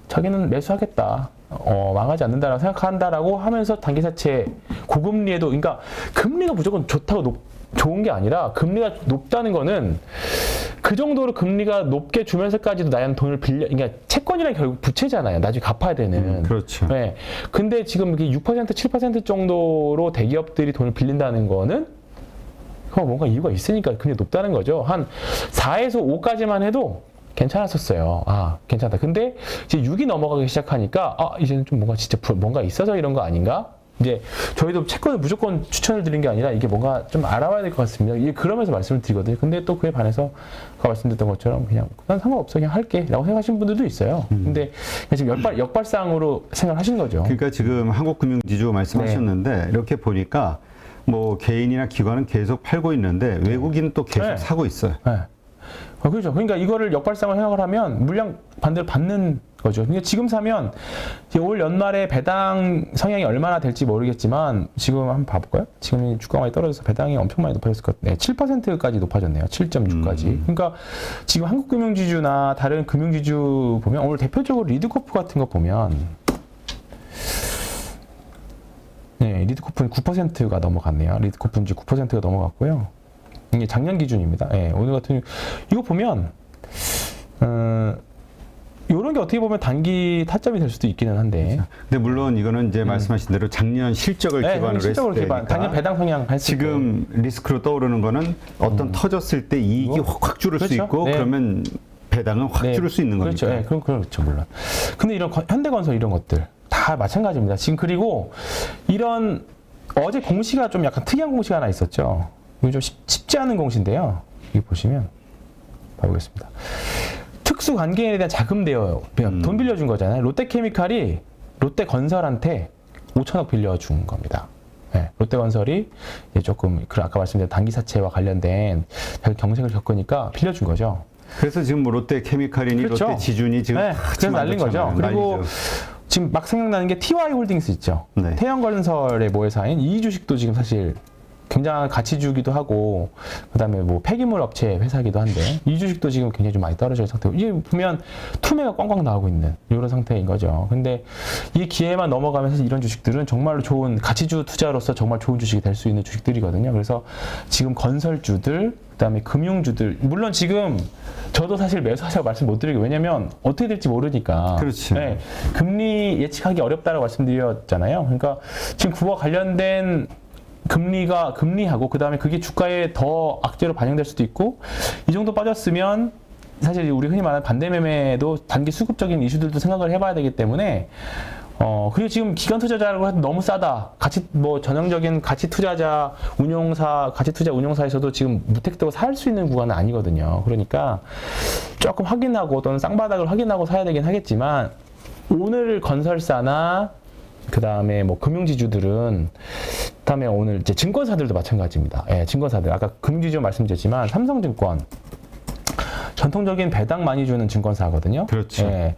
자기는 매수하겠다. 망하지 않는다라고 생각한다라고 하면서 단기사채 고금리에도, 그러니까 금리가 무조건 좋은 게 아니라 금리가 높다는 거는 그 정도로 금리가 높게 주면서까지도 나한테 돈을 그러니까 채권이란 결국 부채잖아요. 나중에 갚아야 되는. 그렇죠. 네. 근데 지금 이게 6%, 7% 정도로 대기업들이 돈을 빌린다는 거는 그거 뭔가 이유가 있으니까 금리가 높다는 거죠. 한 4에서 5까지만 해도 괜찮았었어요. 아, 괜찮다. 근데 이제 6이 넘어가기 시작하니까 이제는 좀 뭔가 진짜 뭔가 있어서 이런 거 아닌가? 이제 저희도 채권을 무조건 추천을 드린 게 아니라 이게 뭔가 좀 알아봐야 될 것 같습니다. 이게 그러면서 말씀을 드리거든요. 근데 또 그에 반해서 아까 말씀드렸던 것처럼 그냥 난 상관없어 그냥 할게 라고 생각하시는 분들도 있어요. 근데 지금 역발상으로 생각하시는 거죠. 그러니까 지금 한국금융지주 말씀하셨는데 이렇게 보니까 뭐 개인이나 기관은 계속 팔고 있는데 외국인은 또 계속 사고 있어요. 네. 그렇죠. 그러니까 이거를 역발상을 생각을 하면 물량 반대로 받는 거죠. 그러니까 지금 사면 올 연말에 배당 성향이 얼마나 될지 모르겠지만 지금 한번 봐볼까요? 지금 주가가 많이 떨어져서 배당이 엄청 많이 높아졌을 것 같아요. 7%까지 높아졌네요. 7.6까지. 그러니까 지금 한국금융지주나 다른 금융지주 보면 오늘 대표적으로 리드코프 같은 거 보면 리드코프는 9%가 넘어갔네요. 리드코프는 9%가 넘어갔고요. 이게 작년 기준입니다. 오늘 같은 이거 보면 이런 게 어떻게 보면 단기 타점이 될 수도 있기는 한데. 근데 물론 이거는 이제 말씀하신 대로 작년 실적을 기반으로 했을 때니까. 작년 배당 성향 했을 지금 리스크로 떠오르는 거는 어떤 터졌을 때 이익이 확 줄을 수 있고 그러면 배당은 확 줄을 수 있는 거니까. 그렇죠, 물론. 근데 이런 현대건설 이런 것들 다 마찬가지입니다. 지금 그리고 이런 어제 공시가 좀 약간 특이한 공시가 하나 있었죠. 이거 좀 쉽지 않은 공시인데요. 여기 보시면 봐보겠습니다. 특수 관계인에 대한 자금 대여, 돈 빌려준 거잖아요. 롯데케미칼이 롯데건설한테 5천억 빌려준 겁니다. 롯데건설이 조금 아까 말씀드린 단기사채와 관련된 경쟁을 겪으니까 빌려준 거죠. 그래서 지금 뭐 롯데케미칼이니 그렇죠. 롯데지주니 지금 그래서 날린 거죠. 그리고 지금 막 생각나는 게 TY홀딩스 있죠. 태양건설의 모회사인 이 주식도 지금 사실 굉장한 가치주기도 하고 그다음에 뭐 폐기물 업체 회사기도 한데 이 주식도 지금 굉장히 좀 많이 떨어져 있는 상태고 이게 보면 투매가 꽝꽝 나오고 있는 이런 상태인 거죠. 근데 이 기회만 넘어가면서 이런 주식들은 정말로 좋은 가치주 투자로서 정말 좋은 주식이 될 수 있는 주식들이거든요. 그래서 지금 건설주들 그다음에 금융주들 물론 지금 저도 사실 매수하자고 말씀 못 드리고 왜냐면 어떻게 될지 모르니까. 그렇지. 금리 예측하기 어렵다라고 말씀드렸잖아요. 그러니까 지금 그와 관련된 금리하고 그 다음에 그게 주가에 더 악재로 반영될 수도 있고 이 정도 빠졌으면 사실 우리 흔히 말하는 반대매매도 단기 수급적인 이슈들도 생각을 해봐야 되기 때문에 그리고 지금 기관 투자자라고 해도 너무 싸다. 전형적인 가치 투자 운용사에서도 지금 무택되고 살 수 있는 구간은 아니거든요. 그러니까 조금 확인하고 또는 쌍바닥을 확인하고 사야 되긴 하겠지만 오늘 건설사나 그 다음에 뭐 금융지주들은 그다음에 오늘 이제 증권사들도 마찬가지입니다. 증권사들 아까 금융지주 말씀드렸지만 삼성증권 전통적인 배당 많이 주는 증권사거든요. 그렇죠.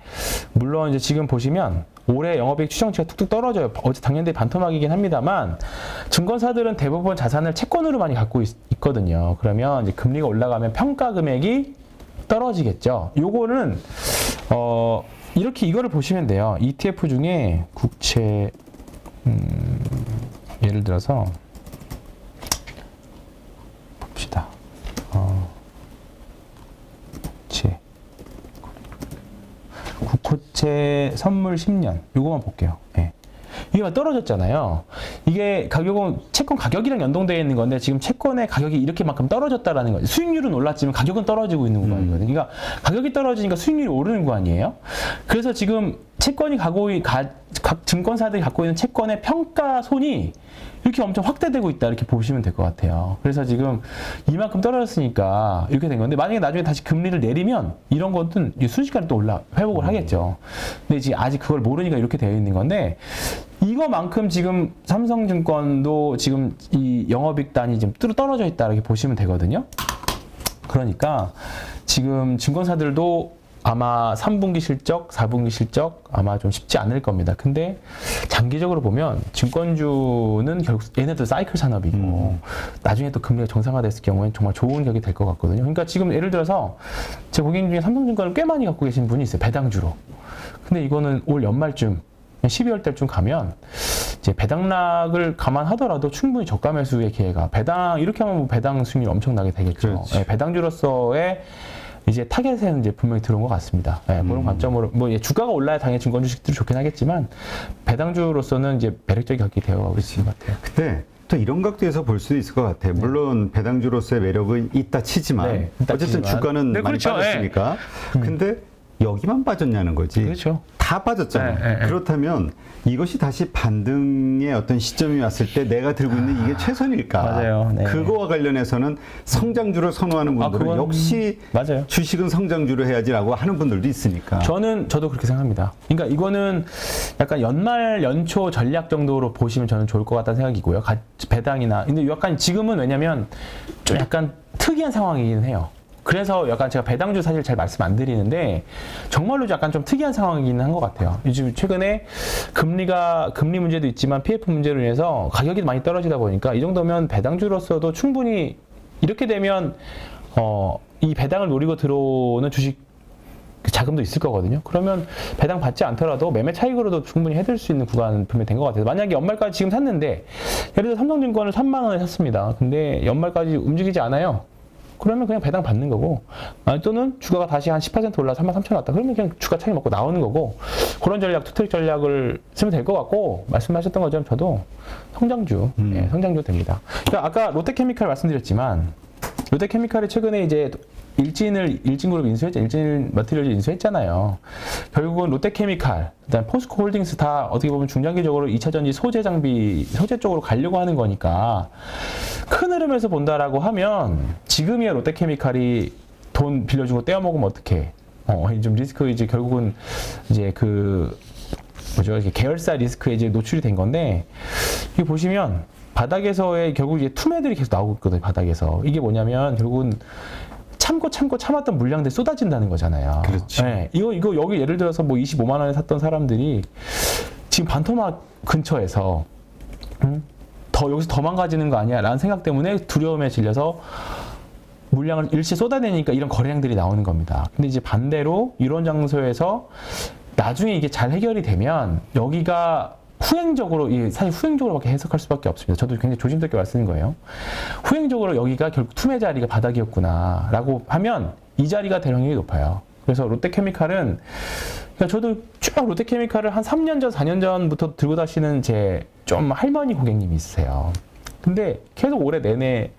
물론 이제 지금 보시면 올해 영업이익 추정치가 툭툭 떨어져요. 어제 작년 대비 반토막이긴 합니다만 증권사들은 대부분 자산을 채권으로 많이 갖고 있거든요. 그러면 이제 금리가 올라가면 평가 금액이 떨어지겠죠. 요거는 이렇게 이거를 보시면 돼요. ETF 중에 국채 예를 들어서 봅시다. 국채 선물 10년 요거만 볼게요. 이게 떨어졌잖아요. 이게 가격은 채권 가격이랑 연동되어 있는 건데 지금 채권의 가격이 이렇게만큼 떨어졌다라는 거죠. 수익률은 올랐지만 가격은 떨어지고 있는 구간이거든요. 그러니까 가격이 떨어지니까 수익률이 오르는 구간이에요. 그래서 지금 각 증권사들이 갖고 있는 채권의 평가손이 이렇게 엄청 확대되고 있다 이렇게 보시면 될 것 같아요. 그래서 지금 이만큼 떨어졌으니까 이렇게 된 건데 만약에 나중에 다시 금리를 내리면 이런 것은 순식간에 또 회복을 하겠죠. 근데 지금 아직 그걸 모르니까 이렇게 되어 있는 건데 이거만큼 지금 삼성증권도 지금 이 영업이익단이 좀 떨어져 있다 이렇게 보시면 되거든요. 그러니까 지금 증권사들도 아마 3분기 실적, 4분기 실적 아마 좀 쉽지 않을 겁니다. 근데 장기적으로 보면 증권주는 결국 얘네도 사이클 산업이고 나중에 또 금리가 정상화됐을 경우에는 정말 좋은 격이 될 것 같거든요. 그러니까 지금 예를 들어서 제 고객님 중에 삼성증권을 꽤 많이 갖고 계신 분이 있어요. 배당주로. 근데 이거는 올 연말쯤 12월 달쯤 가면 이제 배당락을 감안하더라도 충분히 저가 매수의 기회가 배당 이렇게 하면 뭐 배당 수익률이 엄청나게 되겠죠. 그렇지. 예, 배당주로서의 이제 타겟에는 이제 분명히 들어온 것 같습니다. 예, 그런 관점으로 뭐 예, 주가가 올라야 당연히 증권 주식들이 좋긴 하겠지만 배당주로서는 이제 매력적인 가격이 되어가고 있는 것 같아요. 근데 또 이런 각도에서 볼 수도 있을 것 같아요. 물론 배당주로서의 매력은 있다 치지만 네, 있다 어쨌든 치지만. 주가는 네, 많이 그렇죠. 빠졌으니까. 근데 여기만 빠졌냐는 거지. 그렇죠. 다 빠졌잖아요. 네, 네, 네. 그렇다면 이것이 다시 반등의 어떤 시점이 왔을 때 내가 들고 있는 이게 최선일까? 맞아요. 네. 그거와 관련해서는 성장주를 선호하는 분들은 그건 역시 맞아요. 주식은 성장주로 해야지라고 하는 분들도 있으니까. 저도 그렇게 생각합니다. 그러니까 이거는 약간 연말 연초 전략 정도로 보시면 저는 좋을 것 같다는 생각이고요. 배당이나 근데 약간 지금은 왜냐면 좀 약간 특이한 상황이긴 해요. 그래서 약간 제가 배당주 사실 잘 말씀 안 드리는데 정말로 약간 좀 특이한 상황이긴 한 것 같아요. 요즘 최근에 금리 문제도 있지만 PF 문제로 인해서 가격이 많이 떨어지다 보니까 이 정도면 배당주로서도 충분히 이렇게 되면 이 배당을 노리고 들어오는 주식 자금도 있을 거거든요. 그러면 배당 받지 않더라도 매매 차익으로도 충분히 해줄 수 있는 구간은 분명히 된 것 같아요. 만약에 연말까지 지금 샀는데 예를 들어 삼성증권을 3만 원에 샀습니다. 근데 연말까지 움직이지 않아요. 그러면 그냥 배당 받는 거고, 또는 주가가 다시 한 10% 올라서 33,000원 왔다. 그러면 그냥 주가 차익 먹고 나오는 거고, 그런 전략, 투트릭 전략을 쓰면 될 것 같고, 말씀하셨던 것처럼 저도 성장주, 예, 성장주 됩니다. 그러니까 아까 롯데케미칼 말씀드렸지만, 롯데케미칼이 최근에 이제 일진그룹 인수했죠. 일진 머티리얼즈 인수했잖아요. 결국은 롯데케미칼, 그다음 포스코 홀딩스 다 어떻게 보면 중장기적으로 2차 전지 소재 쪽으로 가려고 하는 거니까 큰 흐름에서 본다라고 하면 지금이야 롯데케미칼이 돈 빌려주고 떼어먹으면 어떡해. 좀 리스크 이제 결국은 이제 이렇게 계열사 리스크에 이제 노출이 된 건데 이게 보시면 바닥에서의 결국 이제 투매들이 계속 나오고 있거든요. 바닥에서 이게 뭐냐면 결국은 참았던 물량들이 쏟아진다는 거잖아요. 그렇죠. 네, 이거 여기 예를 들어서 뭐 25만 원에 샀던 사람들이 지금 반토막 근처에서 여기서 더 망가지는 거 아니야? 라는 생각 때문에 두려움에 질려서 물량을 일시에 쏟아내니까 이런 거래량들이 나오는 겁니다. 근데 이제 반대로 이런 장소에서 나중에 이게 잘 해결이 되면 여기가 사실 후행적으로밖에 해석할 수밖에 없습니다. 저도 굉장히 조심스럽게 말씀드린 거예요. 후행적으로 여기가 결국 투매 자리가 바닥이었구나 라고 하면 이 자리가 될 확률이 높아요. 그래서 롯데케미칼은 그러니까 저도 쭉 롯데케미칼을 한 3년 전, 4년 전부터 들고 다니시는 제 좀 할머니 고객님이 있으세요. 근데 계속 올해 내내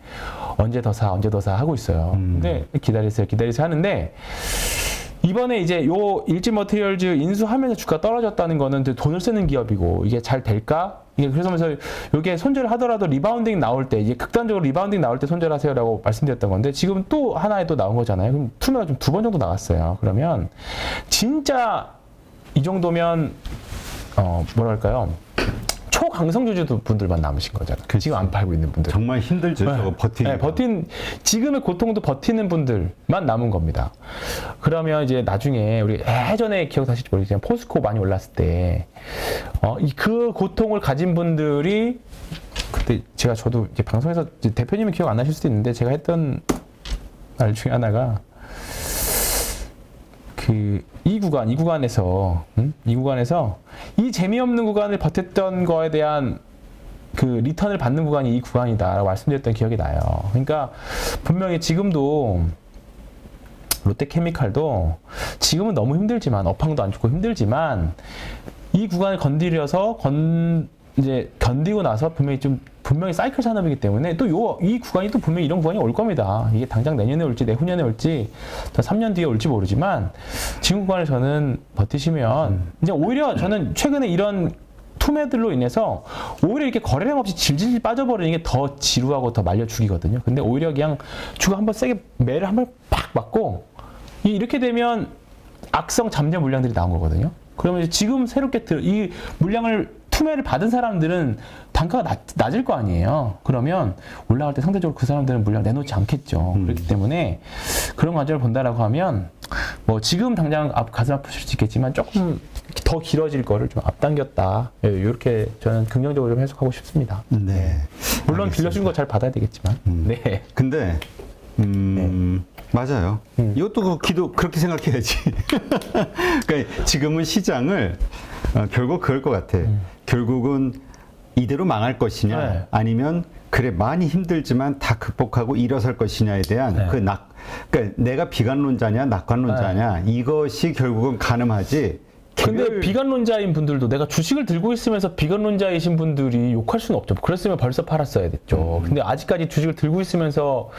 언제 더 사 하고 있어요. 근데 기다리세요 하는데 이번에 이제 요 일진 머티리얼즈 인수하면서 주가 떨어졌다는 거는 돈을 쓰는 기업이고 이게 잘 될까? 이게 그래서 이게 손절을 하더라도 리바운딩 나올 때 이제 극단적으로 리바운딩 나올 때 손절하세요라고 말씀드렸던 건데 지금 또 하나에 또 나온 거잖아요. 그럼 투매가 좀 2번 정도 나왔어요. 그러면 진짜 이 정도면 뭐랄까요? 초강성주주 분들만 남으신 거잖아요. 지금 안 팔고 있는 분들. 정말 힘들죠. 저거 버티기. 네, 지금의 고통도 버티는 분들만 남은 겁니다. 그러면 이제 나중에 우리 예전에 기억나실지 모르겠지만 포스코 많이 올랐을 때, 그 고통을 가진 분들이 그때 저도 이제 방송에서 이제 대표님은 기억 안 나실 수도 있는데 제가 했던 말 중에 하나가 이 구간에서 이 재미없는 구간을 버텼던 거에 대한 리턴을 받는 구간이 이 구간이다라고 말씀드렸던 기억이 나요. 그러니까 분명히 지금도 롯데케미칼도 지금은 너무 힘들지만 업황도 안 좋고 힘들지만 이 구간을 이제 견디고 나서 분명히 사이클 산업이기 때문에 또 이 구간이 또 분명히 이런 구간이 올 겁니다. 이게 당장 내년에 올지 내후년에 올지 더 3년 뒤에 올지 모르지만 지금 구간을 저는 버티시면 이제 오히려 저는 최근에 이런 투매들로 인해서 오히려 이렇게 거래량 없이 질질 빠져버리는 게 더 지루하고 더 말려 죽이거든요. 근데 오히려 그냥 주가 한번 세게 매를 한번 팍 맞고 이렇게 되면 악성 잠재 물량들이 나온 거거든요. 그러면 이제 지금 새롭게 이 물량을 투매를 받은 사람들은 단가가 낮을 거 아니에요. 그러면 올라갈 때 상대적으로 그 사람들은 물량 내놓지 않겠죠. 그렇기 때문에 그런 관점을 본다라고 하면 뭐 지금 당장 가슴 아프실 수 있겠지만 조금 더 길어질 거를 좀 앞당겼다. 이렇게 저는 긍정적으로 좀 해석하고 싶습니다. 네. 물론 알겠습니다. 빌려준 거 잘 받아야 되겠지만. 네. 근데 맞아요. 이것도 그렇게 생각해야지. 그러니까 지금은 시장을 결국 그럴 것 같아. 결국은 이대로 망할 것이냐, 네. 아니면 그래 많이 힘들지만 다 극복하고 일어설 것이냐에 대한 네. 그러니까 내가 비관론자냐 낙관론자냐 이것이 결국은 가늠하지. 근데 비관론자인 분들도 내가 주식을 들고 있으면서 비관론자이신 분들이 욕할 수는 없죠. 그랬으면 벌써 팔았어야 됐죠. 근데 아직까지 주식을 들고 있으면서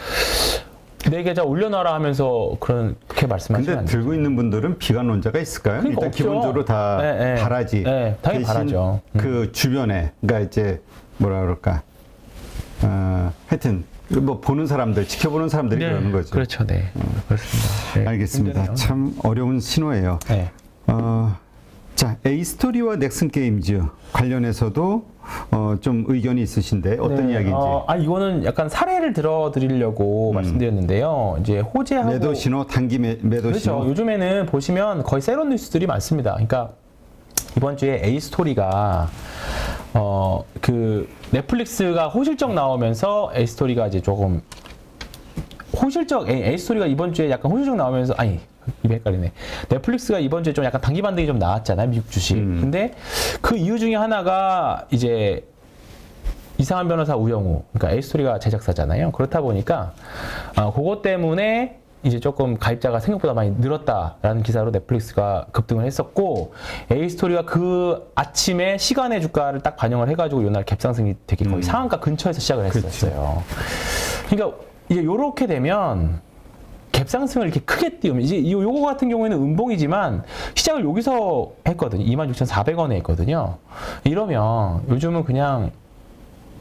내 계좌 올려놔라 하면서 그렇게 말씀하시면 근데 안 돼요. 들고 있는 분들은 비관론자가 있을까요? 그러니까 일단 없죠. 기본적으로 다 네, 네. 바라지. 네, 당연히 대신 바라죠. 그 주변에, 그러니까 이제 뭐라 그럴까, 하여튼 뭐 보는 사람들, 지켜보는 사람들이 그러는 거죠. 그렇죠, 네. 그렇습니다. 네, 알겠습니다. 힘드네요. 참 어려운 신호예요. 네. 자, 에이스토리와 넥슨 게임즈 관련해서도 좀 의견이 있으신데 어떤 네, 이야기인지. 이거는 약간 사례를 들어드리려고 말씀드렸는데요. 이제 호재하고 매도 신호, 단기 매도 그렇죠. 신호. 요즘에는 보시면 거의 세런 뉴스들이 많습니다. 그러니까 이번 주에 에이스토리가 그 넷플릭스가 호실적 나오면서 에이스토리가 이제 조금 에이스토리가 이번 주에 약간 호실적 나오면서 입에 헷갈리네. 넷플릭스가 이번 주에 좀 약간 단기 반등이 좀 나왔잖아요, 미국 주식. 근데 그 이유 중에 하나가 이제 이상한 변호사 우영우, 그러니까 에이스토리가 제작사잖아요. 그렇다 보니까 그것 때문에 이제 조금 가입자가 생각보다 많이 늘었다라는 기사로 넷플릭스가 급등을 했었고, 에이스토리가 그 아침에 시간의 주가를 딱 반영을 해가지고 요날 갭상승이 되게 거의 상한가 근처에서 시작을 했었어요. 그러니까 이제 요렇게 되면 갭상승을 이렇게 크게 띄우면 이제 요거 같은 경우에는 음봉이지만 시작을 여기서 했거든요. 26,400원에 했거든요. 이러면 요즘은 그냥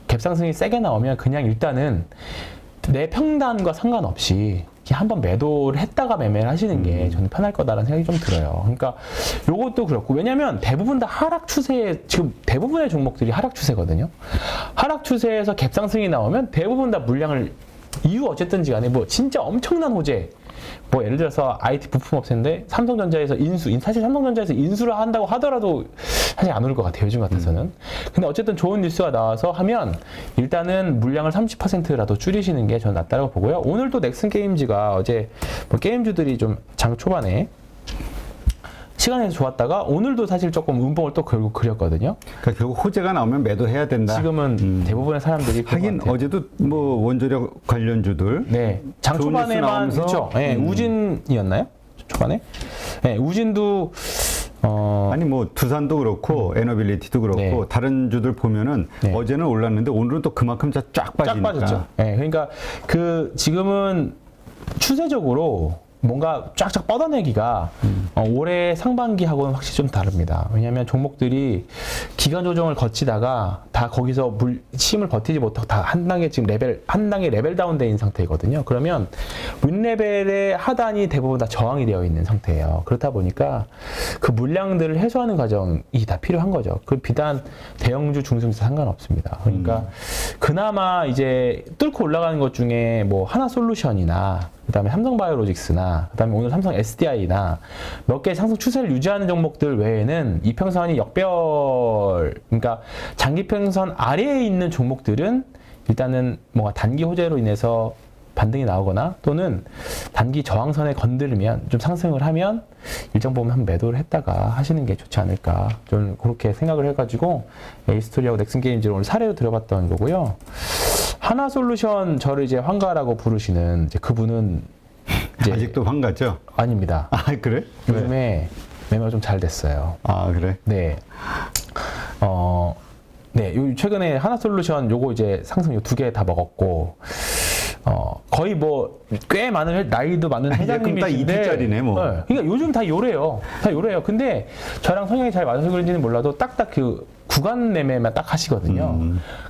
갭상승이 세게 나오면 그냥 일단은 내 평단과 상관없이 한번 매도를 했다가 매매를 하시는 게 저는 편할 거다라는 생각이 좀 들어요. 그러니까 요것도 그렇고, 왜냐면 대부분 다 하락 추세에, 지금 대부분의 종목들이 하락 추세거든요. 하락 추세에서 갭상승이 나오면 대부분 다 물량을 이유 어쨌든지 간에 뭐 진짜 엄청난 호재, 뭐 예를 들어서 IT 부품업체인데 삼성전자에서 사실 삼성전자에서 인수를 한다고 하더라도 사실 안 오를 것 같아요, 요즘 같아서는. 근데 어쨌든 좋은 뉴스가 나와서 하면 일단은 물량을 30%라도 줄이시는 게 저는 낫다고 보고요. 오늘 또 넥슨 게임즈가 어제 뭐 게임주들이 좀 장 초반에 시간에서 좋았다가 오늘도 사실 조금 음봉을 또 결국 그렸거든요. 그러니까 결국 호재가 나오면 매도해야 된다. 지금은 대부분의 사람들이 하긴 어제도 뭐 원조력 관련주들 네, 장 좋은 뉴스 초반에만 나오면서, 있죠. 네, 우진이었나요? 초반에? 네, 우진도 아니 뭐 두산도 그렇고 에너빌리티도 그렇고 네. 다른 주들 보면은 네. 어제는 올랐는데 오늘은 또 그만큼 쫙 빠지니까. 빠졌죠. 네, 그러니까 그 지금은 추세적으로 뭔가 쫙쫙 뻗어내기가 올해 상반기하고는 확실히 좀 다릅니다. 왜냐하면 종목들이 기간 조정을 거치다가 다 거기서 힘을 버티지 못하고 다 한 단계 지금 한 단계 레벨 다운되어 있는 상태거든요. 그러면 윗레벨의 하단이 대부분 다 저항이 되어 있는 상태예요. 그렇다 보니까 그 물량들을 해소하는 과정이 다 필요한 거죠. 그 비단 대형주, 중소주 상관없습니다. 그러니까 그나마 이제 뚫고 올라가는 것 중에 뭐 하나솔루션이나 그다음에 삼성바이오로직스나 그다음에 오늘 삼성 SDI나 몇 개 상승 추세를 유지하는 종목들 외에는 이평선이 역별, 그러니까 장기평선 아래에 있는 종목들은 일단은 뭔가 단기 호재로 인해서 반등이 나오거나 또는 단기 저항선에 건드리면 좀 상승을 하면 일정 부분 한 매도를 했다가 하시는 게 좋지 않을까, 좀 그렇게 생각을 해가지고 에이스토리하고 넥슨게임즈를 오늘 사례로 들어봤던 거고요. 하나솔루션, 저를 이제 황가라고 부르시는 이제 그분은 이제 아직도 환가죠? 아닙니다. 아 그래? 왜? 요즘에 매매가 좀 잘 됐어요. 아 그래? 네. 네, 요 최근에 하나솔루션 요거 이제 상승 요 2개 다 먹었고, 거의 뭐 꽤 많은 나이도 많은 회장님이신데, 다 이틀짜리네 뭐. 네, 그러니까 요즘 다 요래요. 다 요래요. 근데 저랑 성향이 잘 맞아서 그런지는 몰라도 딱딱 그 구간 매매만 딱 하시거든요.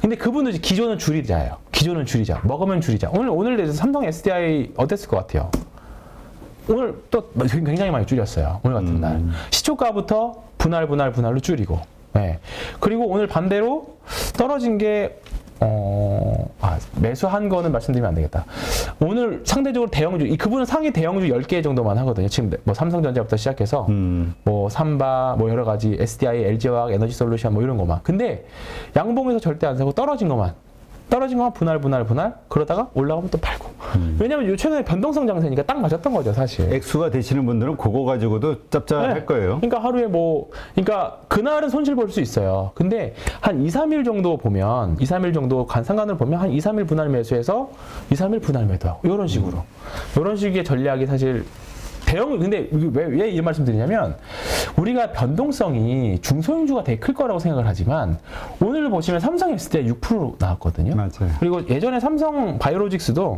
근데 그분은 이제 기존은 줄이자예요. 기존은 줄이자. 먹으면 줄이자. 오늘 대해서 삼성 SDI 어땠을 것 같아요? 오늘 또 굉장히 많이 줄였어요. 오늘 같은 날. 시초가부터 분할로 줄이고. 네. 그리고 오늘 반대로 떨어진 게, 매수한 거는 말씀드리면 안 되겠다. 오늘 상대적으로 대형주, 그분은 상위 대형주 10개 정도만 하거든요. 지금 뭐 삼성전자부터 시작해서, 뭐 삼바, 뭐 여러 가지 SDI, LG화학, 에너지솔루션 뭐 이런 거만. 근데 양봉에서 절대 안 사고 떨어진 것만 분할. 그러다가 올라가면 또 팔고. 왜냐면 최근에 변동성 장세니까 딱 맞았던 거죠, 사실. 액수가 되시는 분들은 그거 가지고도 짭짤할 네. 거예요. 그러니까 하루에 그러니까 그날은 손실 볼 수 있어요. 근데 한 2, 3일 정도 보면, 2, 3일 정도 상관을 보면 한 2, 3일 분할 매수해서 2, 3일 분할 매도하고, 이런 식으로. 이런 식의 전략이 사실 근데 왜 이 말씀 드리냐면, 우리가 변동성이 중소형주가 되게 클 거라고 생각을 하지만, 오늘 보시면 삼성 했을 때 6% 나왔거든요. 맞아요. 그리고 예전에 삼성 바이오로직스도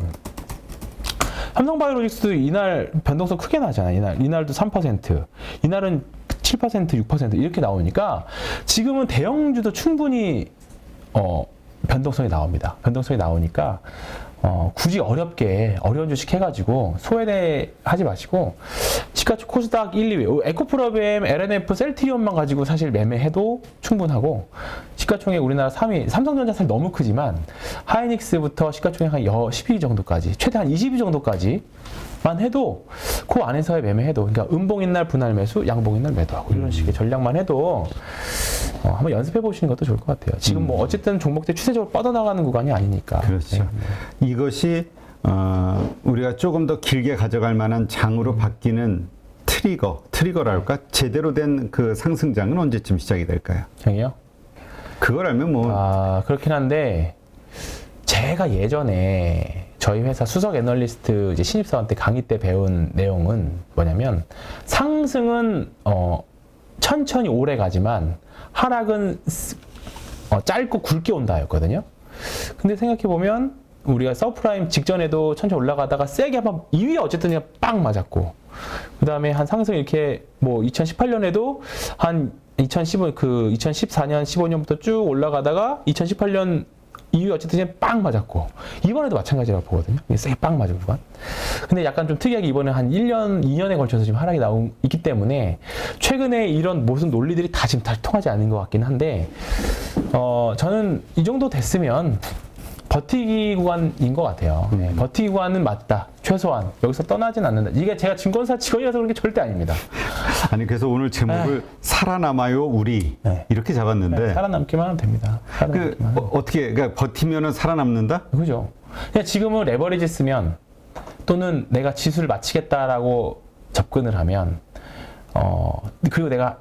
이날 변동성 크게 나잖아요. 이날도 3%, 이날은 7%, 6% 이렇게 나오니까 지금은 대형주도 충분히 변동성이 나옵니다. 변동성이 나오니까 굳이 어려운 주식 해가지고 소외대 하지 마시고 시가총 코스닥 1, 2위 에코프로비엠, LNF, 셀트리온만 가지고 사실 매매해도 충분하고 시가총액 우리나라 3위 삼성전자 사실 너무 크지만 하이닉스부터 시가총액 한 12위 정도까지 최대 한 20위 정도까지만 해도 그 안에서의 매매해도 그러니까 음봉인 날 분할 매수, 양봉인 날 매도하고 이런 식의 전략만 해도 한번 연습해 보시는 것도 좋을 것 같아요. 지금 뭐 어쨌든 종목들 추세적으로 뻗어나가는 구간이 아니니까. 그렇죠. 네. 이것이 우리가 조금 더 길게 가져갈 만한 장으로 바뀌는 트리거랄까? 제대로 된 그 상승장은 언제쯤 시작이 될까요? 장이요? 그걸 알면 뭐. 그렇긴 한데 제가 예전에 저희 회사 수석 애널리스트 이제 신입사원 때 강의 때 배운 내용은 뭐냐면 상승은 천천히 오래 가지만 하락은 짧고 굵게 온다였거든요. 근데 생각해보면 우리가 서프라임 직전에도 천천히 올라가다가 세게 한번 2위에 어쨌든 그냥 빵 맞았고 그 다음에 한 상승 이렇게 뭐 2018년에도 한 2014년 15년부터 쭉 올라가다가 2018년 2위 어쨌든 그냥 빵 맞았고 이번에도 마찬가지라고 보거든요. 세게 빵 맞은 구간. 근데 약간 좀 특이하게 이번에 한 1년, 2년에 걸쳐서 지금 하락이 있기 때문에 최근에 이런 모든 논리들이 다 지금 통하지 않는 것 같긴 한데 저는 이 정도 됐으면 버티기 구간인 것 같아요. 네, 버티기 구간은 맞다. 최소한 여기서 떠나진 않는다. 이게 제가 증권사 직원이라서 그런 게 절대 아닙니다. 아니 그래서 오늘 제목을 살아남아요 우리 이렇게 잡았는데 네, 살아남기만 하면 됩니다. 어떻게 그러니까 버티면은 살아남는다? 그죠. 그냥 지금은 레버리지 쓰면 또는 내가 지수를 마치겠다라고 접근을 하면 그리고 내가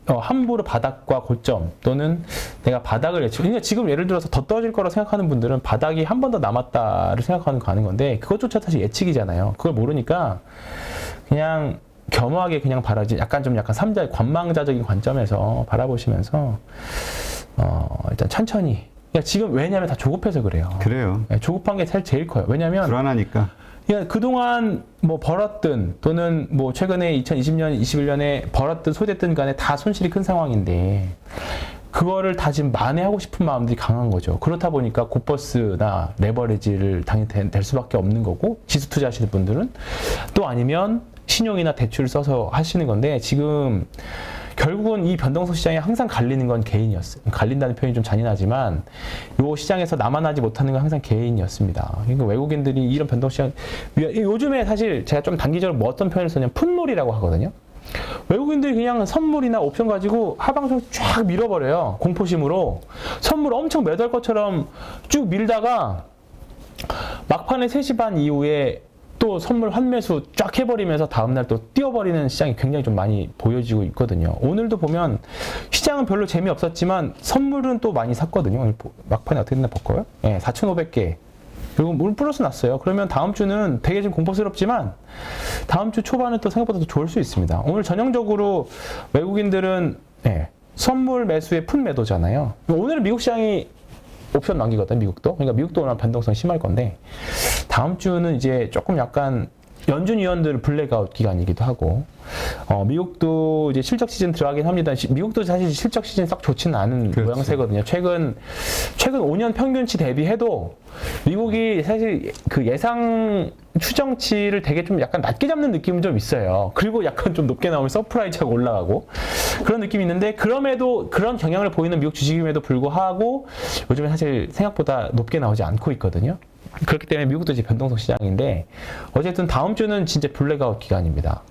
함부로 바닥과 고점 또는 내가 바닥을 예측. 그러니까 지금 예를 들어서 더 떨어질 거라고 생각하는 분들은 바닥이 한 번 더 남았다를 생각하는 건데 그것조차 사실 예측이잖아요. 그걸 모르니까 그냥 겸허하게 그냥 약간 관망자적인 관점에서 바라보시면서 일단 천천히. 그러니까 지금 왜냐하면 다 조급해서 그래요. 그래요. 네, 조급한 게 제일 커요. 왜냐하면 불안하니까. 그러니까 그동안 뭐 벌었든 또는 뭐 최근에 2020년, 21년에 벌었든 소됐든 간에 다 손실이 큰 상황인데 그거를 다 지금 만회하고 싶은 마음들이 강한 거죠. 그렇다 보니까 굿버스나 레버리지를 당연히 될 수밖에 없는 거고 지수 투자하시는 분들은 또 아니면 신용이나 대출을 써서 하시는 건데 지금 결국은 이 변동성 시장에 항상 갈리는 건 개인이었어요. 갈린다는 표현이 좀 잔인하지만 이 시장에서 남아나지 못하는 건 항상 개인이었습니다. 그러니까 외국인들이 이런 변동시장 요즘에 사실 제가 좀 단기적으로 뭐 어떤 표현을 썼냐면 풋놀이라고 하거든요. 외국인들이 그냥 선물이나 옵션 가지고 하방선 쫙 밀어버려요. 공포심으로 선물 엄청 매도할 것처럼 쭉 밀다가 막판에 3시 반 이후에 또 선물 환매수 쫙 해버리면서 다음날 또 뛰어버리는 시장이 굉장히 좀 많이 보여지고 있거든요. 오늘도 보면 시장은 별로 재미없었지만 선물은 또 많이 샀거든요. 막판에 어떻게 됐나 볼까요? 4,500개. 그리고 물론 플러스 났어요. 그러면 다음 주는 되게 좀 공포스럽지만 다음 주 초반은 또 생각보다 더 좋을 수 있습니다. 오늘 전형적으로 외국인들은 선물 매수의 푼 매도잖아요. 오늘 미국 시장이 옵션 만기거든, 미국도. 그러니까 미국도 오늘 변동성 심할 건데 다음 주는 이제 조금 약간 연준 위원들 블랙아웃 기간이기도 하고 미국도 이제 실적 시즌 들어가긴 합니다. 미국도 사실 실적 시즌 썩 좋지는 않은 그렇지. 모양새거든요. 최근 5년 평균치 대비해도 미국이 사실 그 예상 추정치를 되게 좀 약간 낮게 잡는 느낌은 좀 있어요. 그리고 약간 좀 높게 나오면 서프라이즈가 올라가고 그런 느낌이 있는데 그럼에도 그런 경향을 보이는 미국 주식임에도 불구하고 요즘에 사실 생각보다 높게 나오지 않고 있거든요. 그렇기 때문에 미국도 이제 변동성 시장인데 어쨌든 다음 주는 진짜 블랙아웃 기간입니다.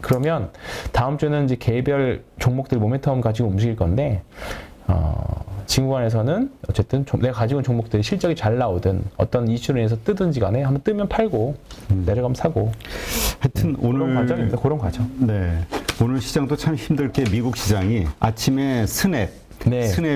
그러면 다음 주는 이제 개별 종목들 모멘텀 가지고 움직일 건데 지금 구간에서는 어쨌든 내가 가지고 있는 종목들이 실적이 잘 나오든 어떤 이슈로 인해서 뜨든지 간에 한번 뜨면 팔고 내려가면 사고 하여튼 오늘 그런 과정입니다. 그런 과정. 네. 오늘 시장도 참 힘들 게 미국 시장이 아침에 스냅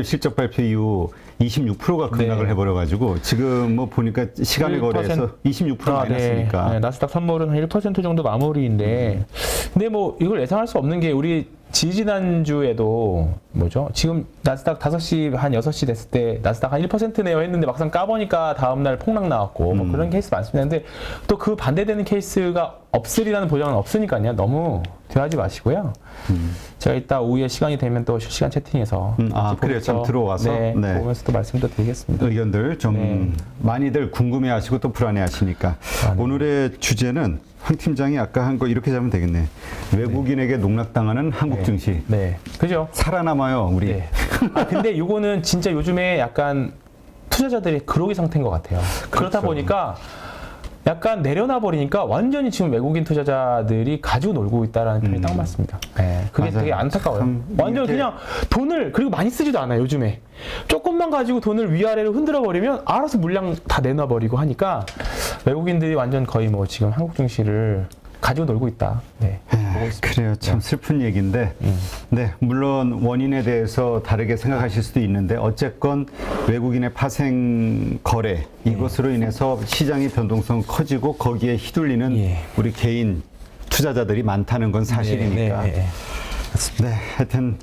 실적 발표 이후 26%가 급락을 네. 해버려가지고 지금 뭐 보니까 시간의 1%. 거래에서 26% 마이너스니까. 네, 나스닥 선물은 한 1% 정도 마무리인데, 근데 뭐 이걸 예상할 수 없는 게 우리 지지난주에도 뭐죠? 지금 나스닥 5시 한 6시 됐을 때 나스닥 한 1%네요 했는데 막상 까보니까 다음날 폭락 나왔고 뭐 그런 케이스 많습니다. 근데 또 그 반대되는 케이스가 없으리라는 보장은 없으니까요. 너무 대하지 마시고요. 제가 이따 오후에 시간이 되면 또 실시간 채팅에서 그래요. 참 들어와서 네. 보면서 또 말씀도 드리겠습니다. 의견들 좀 많이들 궁금해하시고 또 불안해하시니까 오늘의 주제는 황 팀장이 아까 한 거 이렇게 잡으면 되겠네. 외국인에게 농락당하는 한국 증시. 네, 그죠? 살아남아요, 우리. 네. 근데 이거는 진짜 요즘에 약간 투자자들이 그러기 상태인 것 같아요. 그렇다 보니까 약간 내려놔 버리니까 완전히 지금 외국인 투자자들이 가지고 놀고 있다라는 표현이 딱 맞습니다. 네, 그게 맞아요. 되게 안타까워요. 완전 이렇게... 그냥 돈을 그리고 많이 쓰지도 않아요. 요즘에 조금만 가지고 돈을 위아래로 흔들어 버리면 알아서 물량 다 내놔 버리고 하니까 외국인들이 완전 거의 뭐 지금 한국 증시를 가지고 놀고 있다. 네, 보고 있습니다. 그래요. 참 슬픈 얘기인데, 네, 물론 원인에 대해서 다르게 생각하실 수도 있는데, 어쨌건 외국인의 파생 거래, 이것으로 인해서 시장의 변동성 커지고 거기에 휘둘리는 우리 개인 투자자들이 많다는 건 사실이니까. 네, 하여튼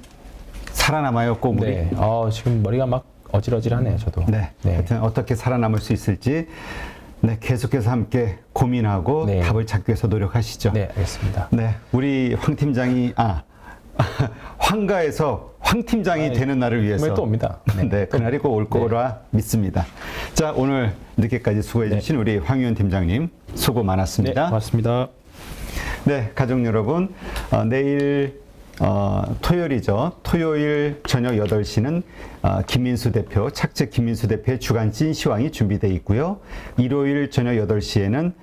살아남아요, 꼭 우리. 네, 지금 머리가 막 어질어질하네요, 저도. 네, 하여튼 어떻게 살아남을 수 있을지. 네, 계속해서 함께 고민하고 답을 찾기 위해서 노력하시죠. 네, 알겠습니다. 네, 우리 황 팀장이 황가에서 황 팀장이 되는 날을 위해서 또 옵니다. 네, 그날이 꼭 올 거라 믿습니다. 자, 오늘 늦게까지 수고해 주신 우리 황유현 팀장님 수고 많았습니다. 네, 고맙습니다. 네, 가족 여러분, 내일 토요일이죠. 토요일 저녁 8시는 김민수 대표, 착즙 김민수 대표의 주간 찐시황이 준비되어 있고요. 일요일 저녁 8시에는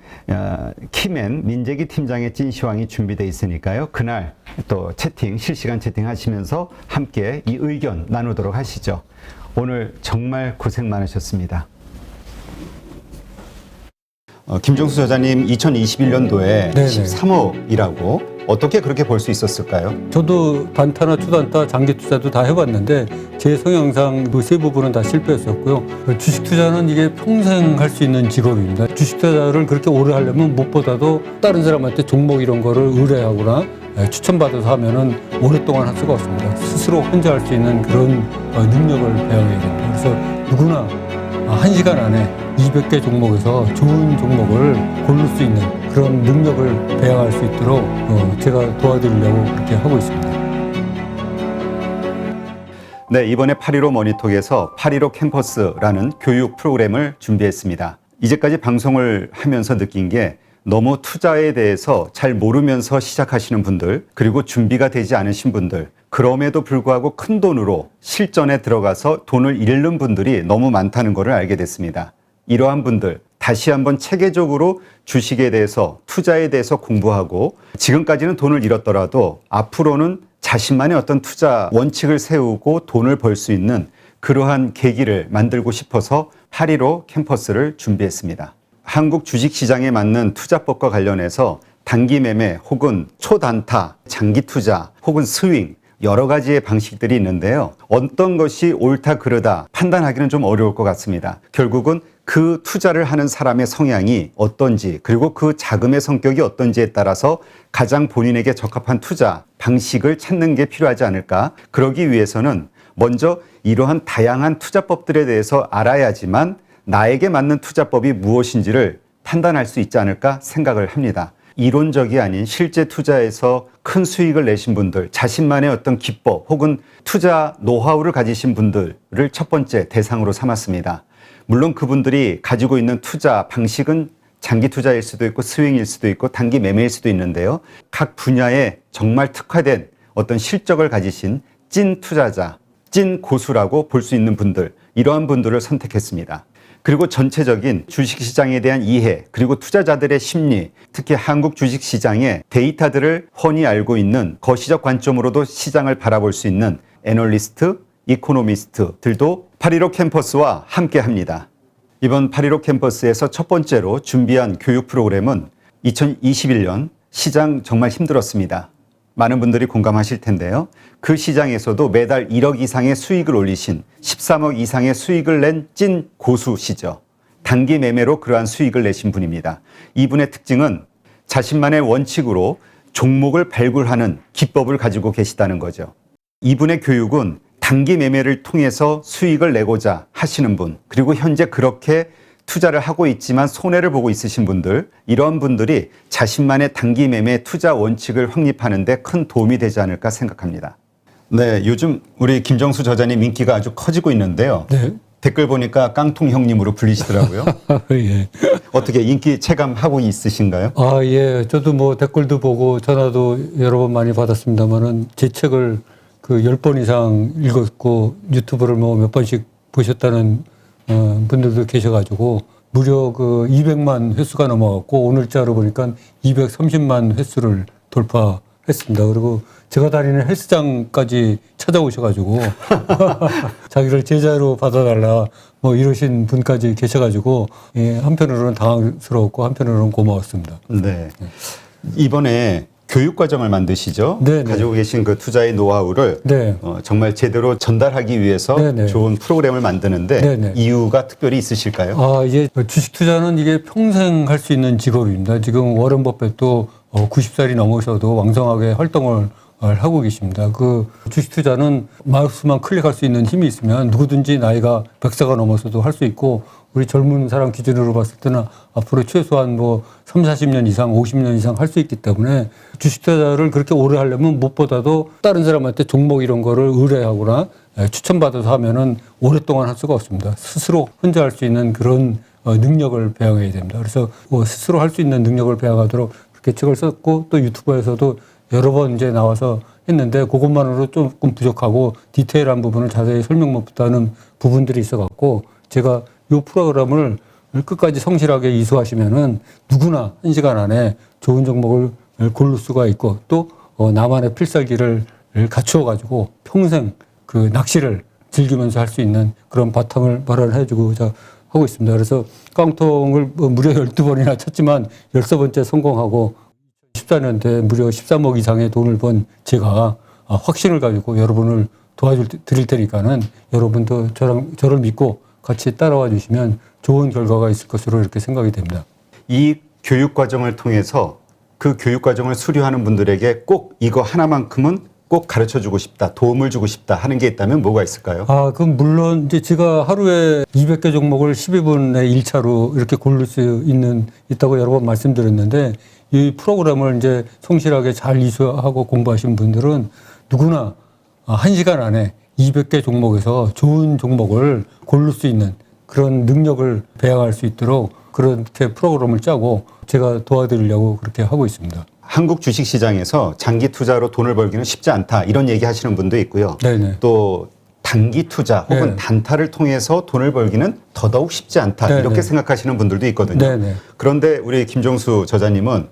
키맨 민재기 팀장의 찐시황이 준비되어 있으니까요. 그날 또 실시간 채팅 하시면서 함께 이 의견 나누도록 하시죠. 오늘 정말 고생 많으셨습니다. 김종수 저자님 2021년도에 13억이라고 어떻게 그렇게 볼 수 있었을까요? 저도 단타나 초단타, 장기 투자도 다 해봤는데 제 성향상 그 세 부분은 다 실패했었고요. 주식 투자는 이게 평생 할 수 있는 직업입니다. 주식 투자를 그렇게 오래 하려면 무엇보다도 다른 사람한테 종목 이런 거를 의뢰하거나 추천받아서 하면은 오랫동안 할 수가 없습니다. 스스로 혼자 할 수 있는 그런 능력을 배워야겠다. 그래서 누구나 1시간 안에 200개 종목에서 좋은 종목을 고를 수 있는 그런 능력을 배양할 수 있도록 제가 도와드리려고 그렇게 하고 있습니다. 네, 이번에 8.15 머니톡에서 8.15 캠퍼스라는 교육 프로그램을 준비했습니다. 이제까지 방송을 하면서 느낀 게 너무 투자에 대해서 잘 모르면서 시작하시는 분들, 그리고 준비가 되지 않으신 분들, 그럼에도 불구하고 큰 돈으로 실전에 들어가서 돈을 잃는 분들이 너무 많다는 것을 알게 됐습니다. 이러한 분들, 다시 한번 체계적으로 주식에 대해서, 투자에 대해서 공부하고 지금까지는 돈을 잃었더라도 앞으로는 자신만의 어떤 투자 원칙을 세우고 돈을 벌 수 있는 그러한 계기를 만들고 싶어서 8.15 캠퍼스를 준비했습니다. 한국 주식시장에 맞는 투자법과 관련해서 단기 매매 혹은 초단타, 장기 투자 혹은 스윙 여러 가지의 방식들이 있는데요. 어떤 것이 옳다 그르다 판단하기는 좀 어려울 것 같습니다. 결국은 그 투자를 하는 사람의 성향이 어떤지 그리고 그 자금의 성격이 어떤지에 따라서 가장 본인에게 적합한 투자 방식을 찾는 게 필요하지 않을까. 그러기 위해서는 먼저 이러한 다양한 투자법들에 대해서 알아야지만 나에게 맞는 투자법이 무엇인지를 판단할 수 있지 않을까 생각을 합니다. 이론적이 아닌 실제 투자에서 큰 수익을 내신 분들, 자신만의 어떤 기법 혹은 투자 노하우를 가지신 분들을 첫 번째 대상으로 삼았습니다. 물론 그분들이 가지고 있는 투자 방식은 장기 투자일 수도 있고 스윙일 수도 있고 단기 매매일 수도 있는데요. 각 분야에 정말 특화된 어떤 실적을 가지신 찐 투자자, 찐 고수라고 볼 수 있는 분들, 이러한 분들을 선택했습니다. 그리고 전체적인 주식시장에 대한 이해, 그리고 투자자들의 심리, 특히 한국 주식시장의 데이터들을 훤히 알고 있는 거시적 관점으로도 시장을 바라볼 수 있는 애널리스트, 이코노미스트들도 8.15 캠퍼스와 함께합니다. 이번 8.15 캠퍼스에서 첫 번째로 준비한 교육 프로그램은 2021년 시장 정말 힘들었습니다. 많은 분들이 공감하실 텐데요. 그 시장에서도 매달 1억 이상의 수익을 올리신 13억 이상의 수익을 낸 찐 고수시죠. 단기 매매로 그러한 수익을 내신 분입니다. 이분의 특징은 자신만의 원칙으로 종목을 발굴하는 기법을 가지고 계시다는 거죠. 이분의 교육은 단기 매매를 통해서 수익을 내고자 하시는 분, 그리고 현재 그렇게 투자를 하고 있지만 손해를 보고 있으신 분들, 이런 분들이 자신만의 단기 매매 투자 원칙을 확립하는 데 큰 도움이 되지 않을까 생각합니다. 네, 요즘 우리 김정수 저자님 인기가 아주 커지고 있는데요. 네. 댓글 보니까 깡통 형님으로 불리시더라고요. 예. 어떻게 인기 체감하고 있으신가요? 아, 예. 저도 뭐 댓글도 보고 전화도 여러 번 많이 받았습니다만은 제 책을 그 10번 이상 읽었고 유튜브를 뭐 몇 번씩 보셨다는 분들도 계셔가지고 무려 그 200만 횟수가 넘어갔고 오늘자로 보니까 230만 횟수를 돌파했습니다. 그리고 제가 다니는 헬스장까지 찾아오셔가지고 자기를 제자로 받아달라 뭐 이러신 분까지 계셔가지고 예, 한편으로는 당황스러웠고 한편으로는 고마웠습니다. 네. 이번에 교육 과정을 만드시죠? 네, 네. 가지고 계신 그 투자의 노하우를 네. 정말 제대로 전달하기 위해서 네, 네. 좋은 프로그램을 만드는데 네, 네. 이유가 특별히 있으실까요? 아, 이게 주식 투자는 이게 평생 할 수 있는 직업입니다. 지금 워런 버핏도 90살이 넘으셔도 왕성하게 활동을 하고 계십니다. 그 주식 투자는 마우스만 클릭할 수 있는 힘이 있으면 누구든지 나이가 100세가 넘어서도 할 수 있고 우리 젊은 사람 기준으로 봤을 때는 앞으로 최소한 뭐 3, 40년 이상, 50년 이상 할 수 있기 때문에 주식 투자를 그렇게 오래 하려면 무엇보다도 다른 사람한테 종목 이런 거를 의뢰하거나 추천받아서 하면은 오랫동안 할 수가 없습니다. 스스로 혼자 할 수 있는 그런 능력을 배워야 됩니다. 그래서 스스로 할 수 있는 능력을 배워가도록 그렇게 책을 썼고 또 유튜브에서도 여러 번 이제 나와서 했는데 그것만으로 조금 부족하고 디테일한 부분을 자세히 설명 못하는 부분들이 있어갖고 제가 이 프로그램을 끝까지 성실하게 이수하시면은 누구나 1시간 안에 좋은 종목을 고를 수가 있고 또 나만의 필살기를 갖추어가지고 평생 그 낚시를 즐기면서 할 수 있는 그런 바탕을 마련해주고자 하고 있습니다. 그래서 깡통을 무려 12번이나 쳤지만 13번째 성공하고 14년대 무려 13억 이상의 돈을 번 제가 확신을 가지고 여러분을 도와드릴 테니까는 여러분도 저를 믿고 같이 따라와 주시면 좋은 결과가 있을 것으로 이렇게 생각이 됩니다. 이 교육 과정을 통해서 그 교육 과정을 수료하는 분들에게 꼭 이거 하나만큼은 꼭 가르쳐 주고 싶다, 도움을 주고 싶다 하는 게 있다면 뭐가 있을까요? 아, 그럼 물론 이제 제가 하루에 200개 종목을 12분의 1차로 이렇게 고를 수 있다고 여러 번 말씀드렸는데 이 프로그램을 이제 성실하게 잘 이수하고 공부하신 분들은 누구나 1시간 안에 200개 종목에서 좋은 종목을 고를 수 있는 그런 능력을 배양할 수 있도록 그렇게 프로그램을 짜고 제가 도와드리려고 그렇게 하고 있습니다. 한국 주식시장에서 장기 투자로 돈을 벌기는 쉽지 않다 이런 얘기 하시는 분도 있고요. 네네. 또 단기 투자 혹은 네. 단타를 통해서 돈을 벌기는 더더욱 쉽지 않다 네네. 이렇게 생각하시는 분들도 있거든요. 네네. 그런데 우리 김종수 저자님은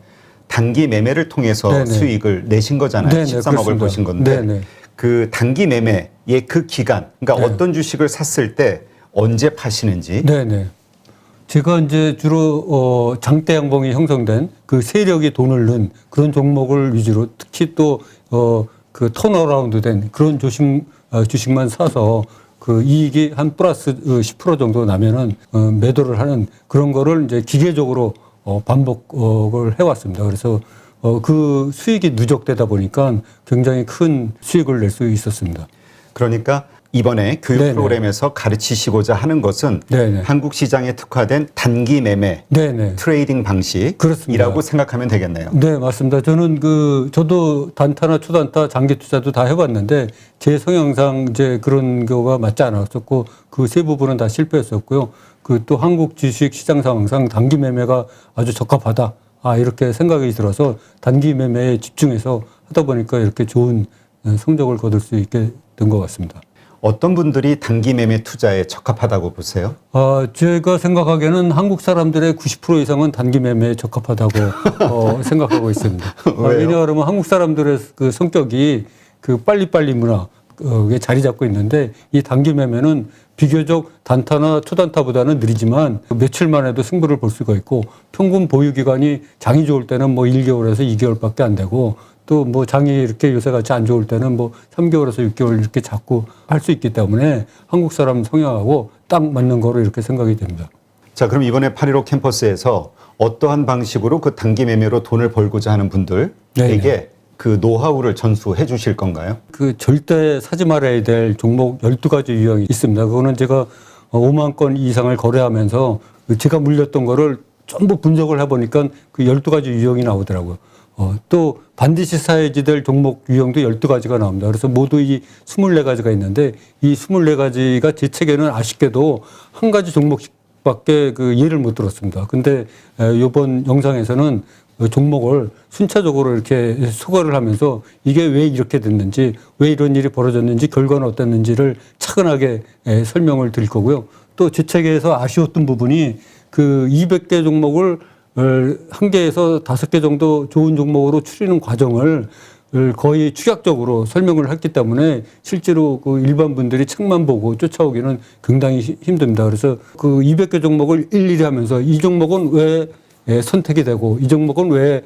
단기 매매를 통해서 네네. 수익을 내신 거잖아요. 네네, 13억을 그렇습니다. 보신 건데 네네. 그 단기 매매의 그 기간, 그러니까 네. 어떤 주식을 샀을 때 언제 파시는지. 네네. 제가 이제 주로 장대 양봉이 형성된 그 세력이 돈을 넣은 그런 종목을 위주로 특히 또 그 턴어라운드 된 그런 주식만 사서 그 이익이 한 플러스 10% 정도 나면은 매도를 하는 그런 거를 이제 기계적으로 반복을 해왔습니다. 그래서 그 수익이 누적되다 보니까 굉장히 큰 수익을 낼 수 있었습니다. 그러니까 이번에 교육 네네. 프로그램에서 가르치시고자 하는 것은 네네. 한국 시장에 특화된 단기 매매 네네. 트레이딩 방식이라고 그렇습니다. 생각하면 되겠네요. 네, 맞습니다. 저는 저도 단타나 초단타, 장기 투자도 다 해봤는데 제 성향상 이제 그런 거가 맞지 않았었고 그 세 부분은 다 실패했었고요. 그 또 한국 주식 시장 상황상 단기 매매가 아주 적합하다. 이렇게 생각이 들어서 단기 매매에 집중해서 하다 보니까 이렇게 좋은 성적을 거둘 수 있게 된 것 같습니다. 어떤 분들이 단기 매매 투자에 적합하다고 보세요? 제가 생각하기에는 한국 사람들의 90% 이상은 단기 매매에 적합하다고 생각하고 있습니다. 왜요? 왜냐하면 한국 사람들의 그 성격이 그 빨리빨리 문화, 자리 잡고 있는데 이 단기 매매는 비교적 단타나 초단타보다는 느리지만 며칠만 해도 승부를 볼 수가 있고 평균 보유 기간이 장이 좋을 때는 뭐 1개월에서 2개월밖에 안 되고 또 뭐 장이 이렇게 요새 같이 안 좋을 때는 뭐 3개월에서 6개월 이렇게 잡고 할 수 있기 때문에 한국 사람 성향하고 딱 맞는 거로 이렇게 생각이 됩니다. 자, 그럼 이번에 8.15 캠퍼스에서 어떠한 방식으로 그 단기 매매로 돈을 벌고자 하는 분들에게 네네. 그 노하우를 전수해 주실 건가요? 그 절대 사지 말아야 될 종목 12가지 유형이 있습니다. 그거는 제가 5만 건 이상을 거래하면서 제가 물렸던 거를 전부 분석을 해보니까 그 12가지 유형이 나오더라고요. 또 반드시 사야지 될 종목 유형도 12가지가 나옵니다. 그래서 모두 이 24가지가 있는데 이 24가지가 제 책에는 아쉽게도 한 가지 종목씩밖에 그 이해를 못 들었습니다. 근데 이번 영상에서는 종목을 순차적으로 이렇게 소거를 하면서 이게 왜 이렇게 됐는지, 왜 이런 일이 벌어졌는지, 결과는 어땠는지를 차근하게 설명을 드릴 거고요. 또 제 책에서 아쉬웠던 부분이 그 200개 종목을 1개에서 5개 정도 좋은 종목으로 추리는 과정을 거의 축약적으로 설명을 했기 때문에 실제로 그 일반 분들이 책만 보고 쫓아오기는 굉장히 힘듭니다. 그래서 그 200개 종목을 일일이 하면서 이 종목은 왜 선택이 되고 이 종목은 왜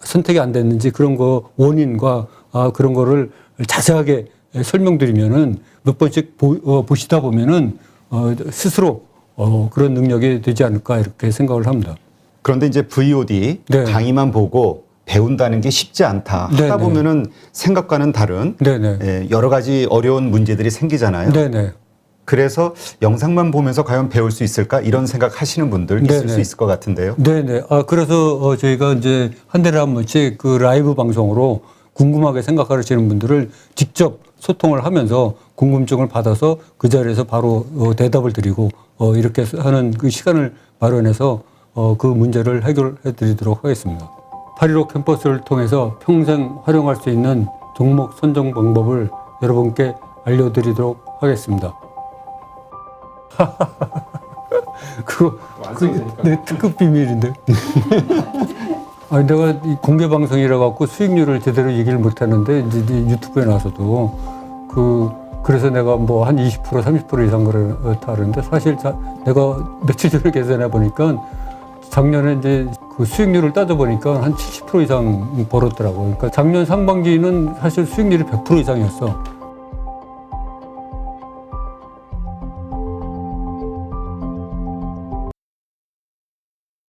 선택이 안 됐는지 그런 거 원인과 그런 거를 자세하게 설명드리면은 몇 번씩 보시다 보면은 스스로 그런 능력이 되지 않을까 이렇게 생각을 합니다. 그런데 이제 VOD 네. 강의만 보고 배운다는 게 쉽지 않다. 하다 네네. 보면은 생각과는 다른 네네. 여러 가지 어려운 문제들이 생기잖아요. 네네. 그래서 영상만 보면서 과연 배울 수 있을까 이런 생각하시는 분들 있을 네네. 수 있을 것 같은데요. 네네. 그래서 저희가 이제 한 달에 한 번씩 그 라이브 방송으로 궁금하게 생각하시는 분들을 직접 소통을 하면서 궁금증을 받아서 그 자리에서 바로 대답을 드리고 이렇게 하는 그 시간을 마련해서 그 문제를 해결해 드리도록 하겠습니다. 8.15 캠퍼스를 통해서 평생 활용할 수 있는 종목 선정 방법을 여러분께 알려드리도록 하겠습니다. 그거 내 특급 비밀인데. 아니, 내가 이 공개 방송이라 갖고 수익률을 제대로 얘기를 못 하는데 이제 유튜브에 나서도 그래서 내가 뭐 한 20% 30% 이상 그렇다 그러는데 사실 내가 며칠 전에 계산해 보니까 작년에 이제 그 수익률을 따져 보니까 한 70% 이상 벌었더라고요. 그러니까 작년 상반기는 사실 수익률이 100% 이상이었어.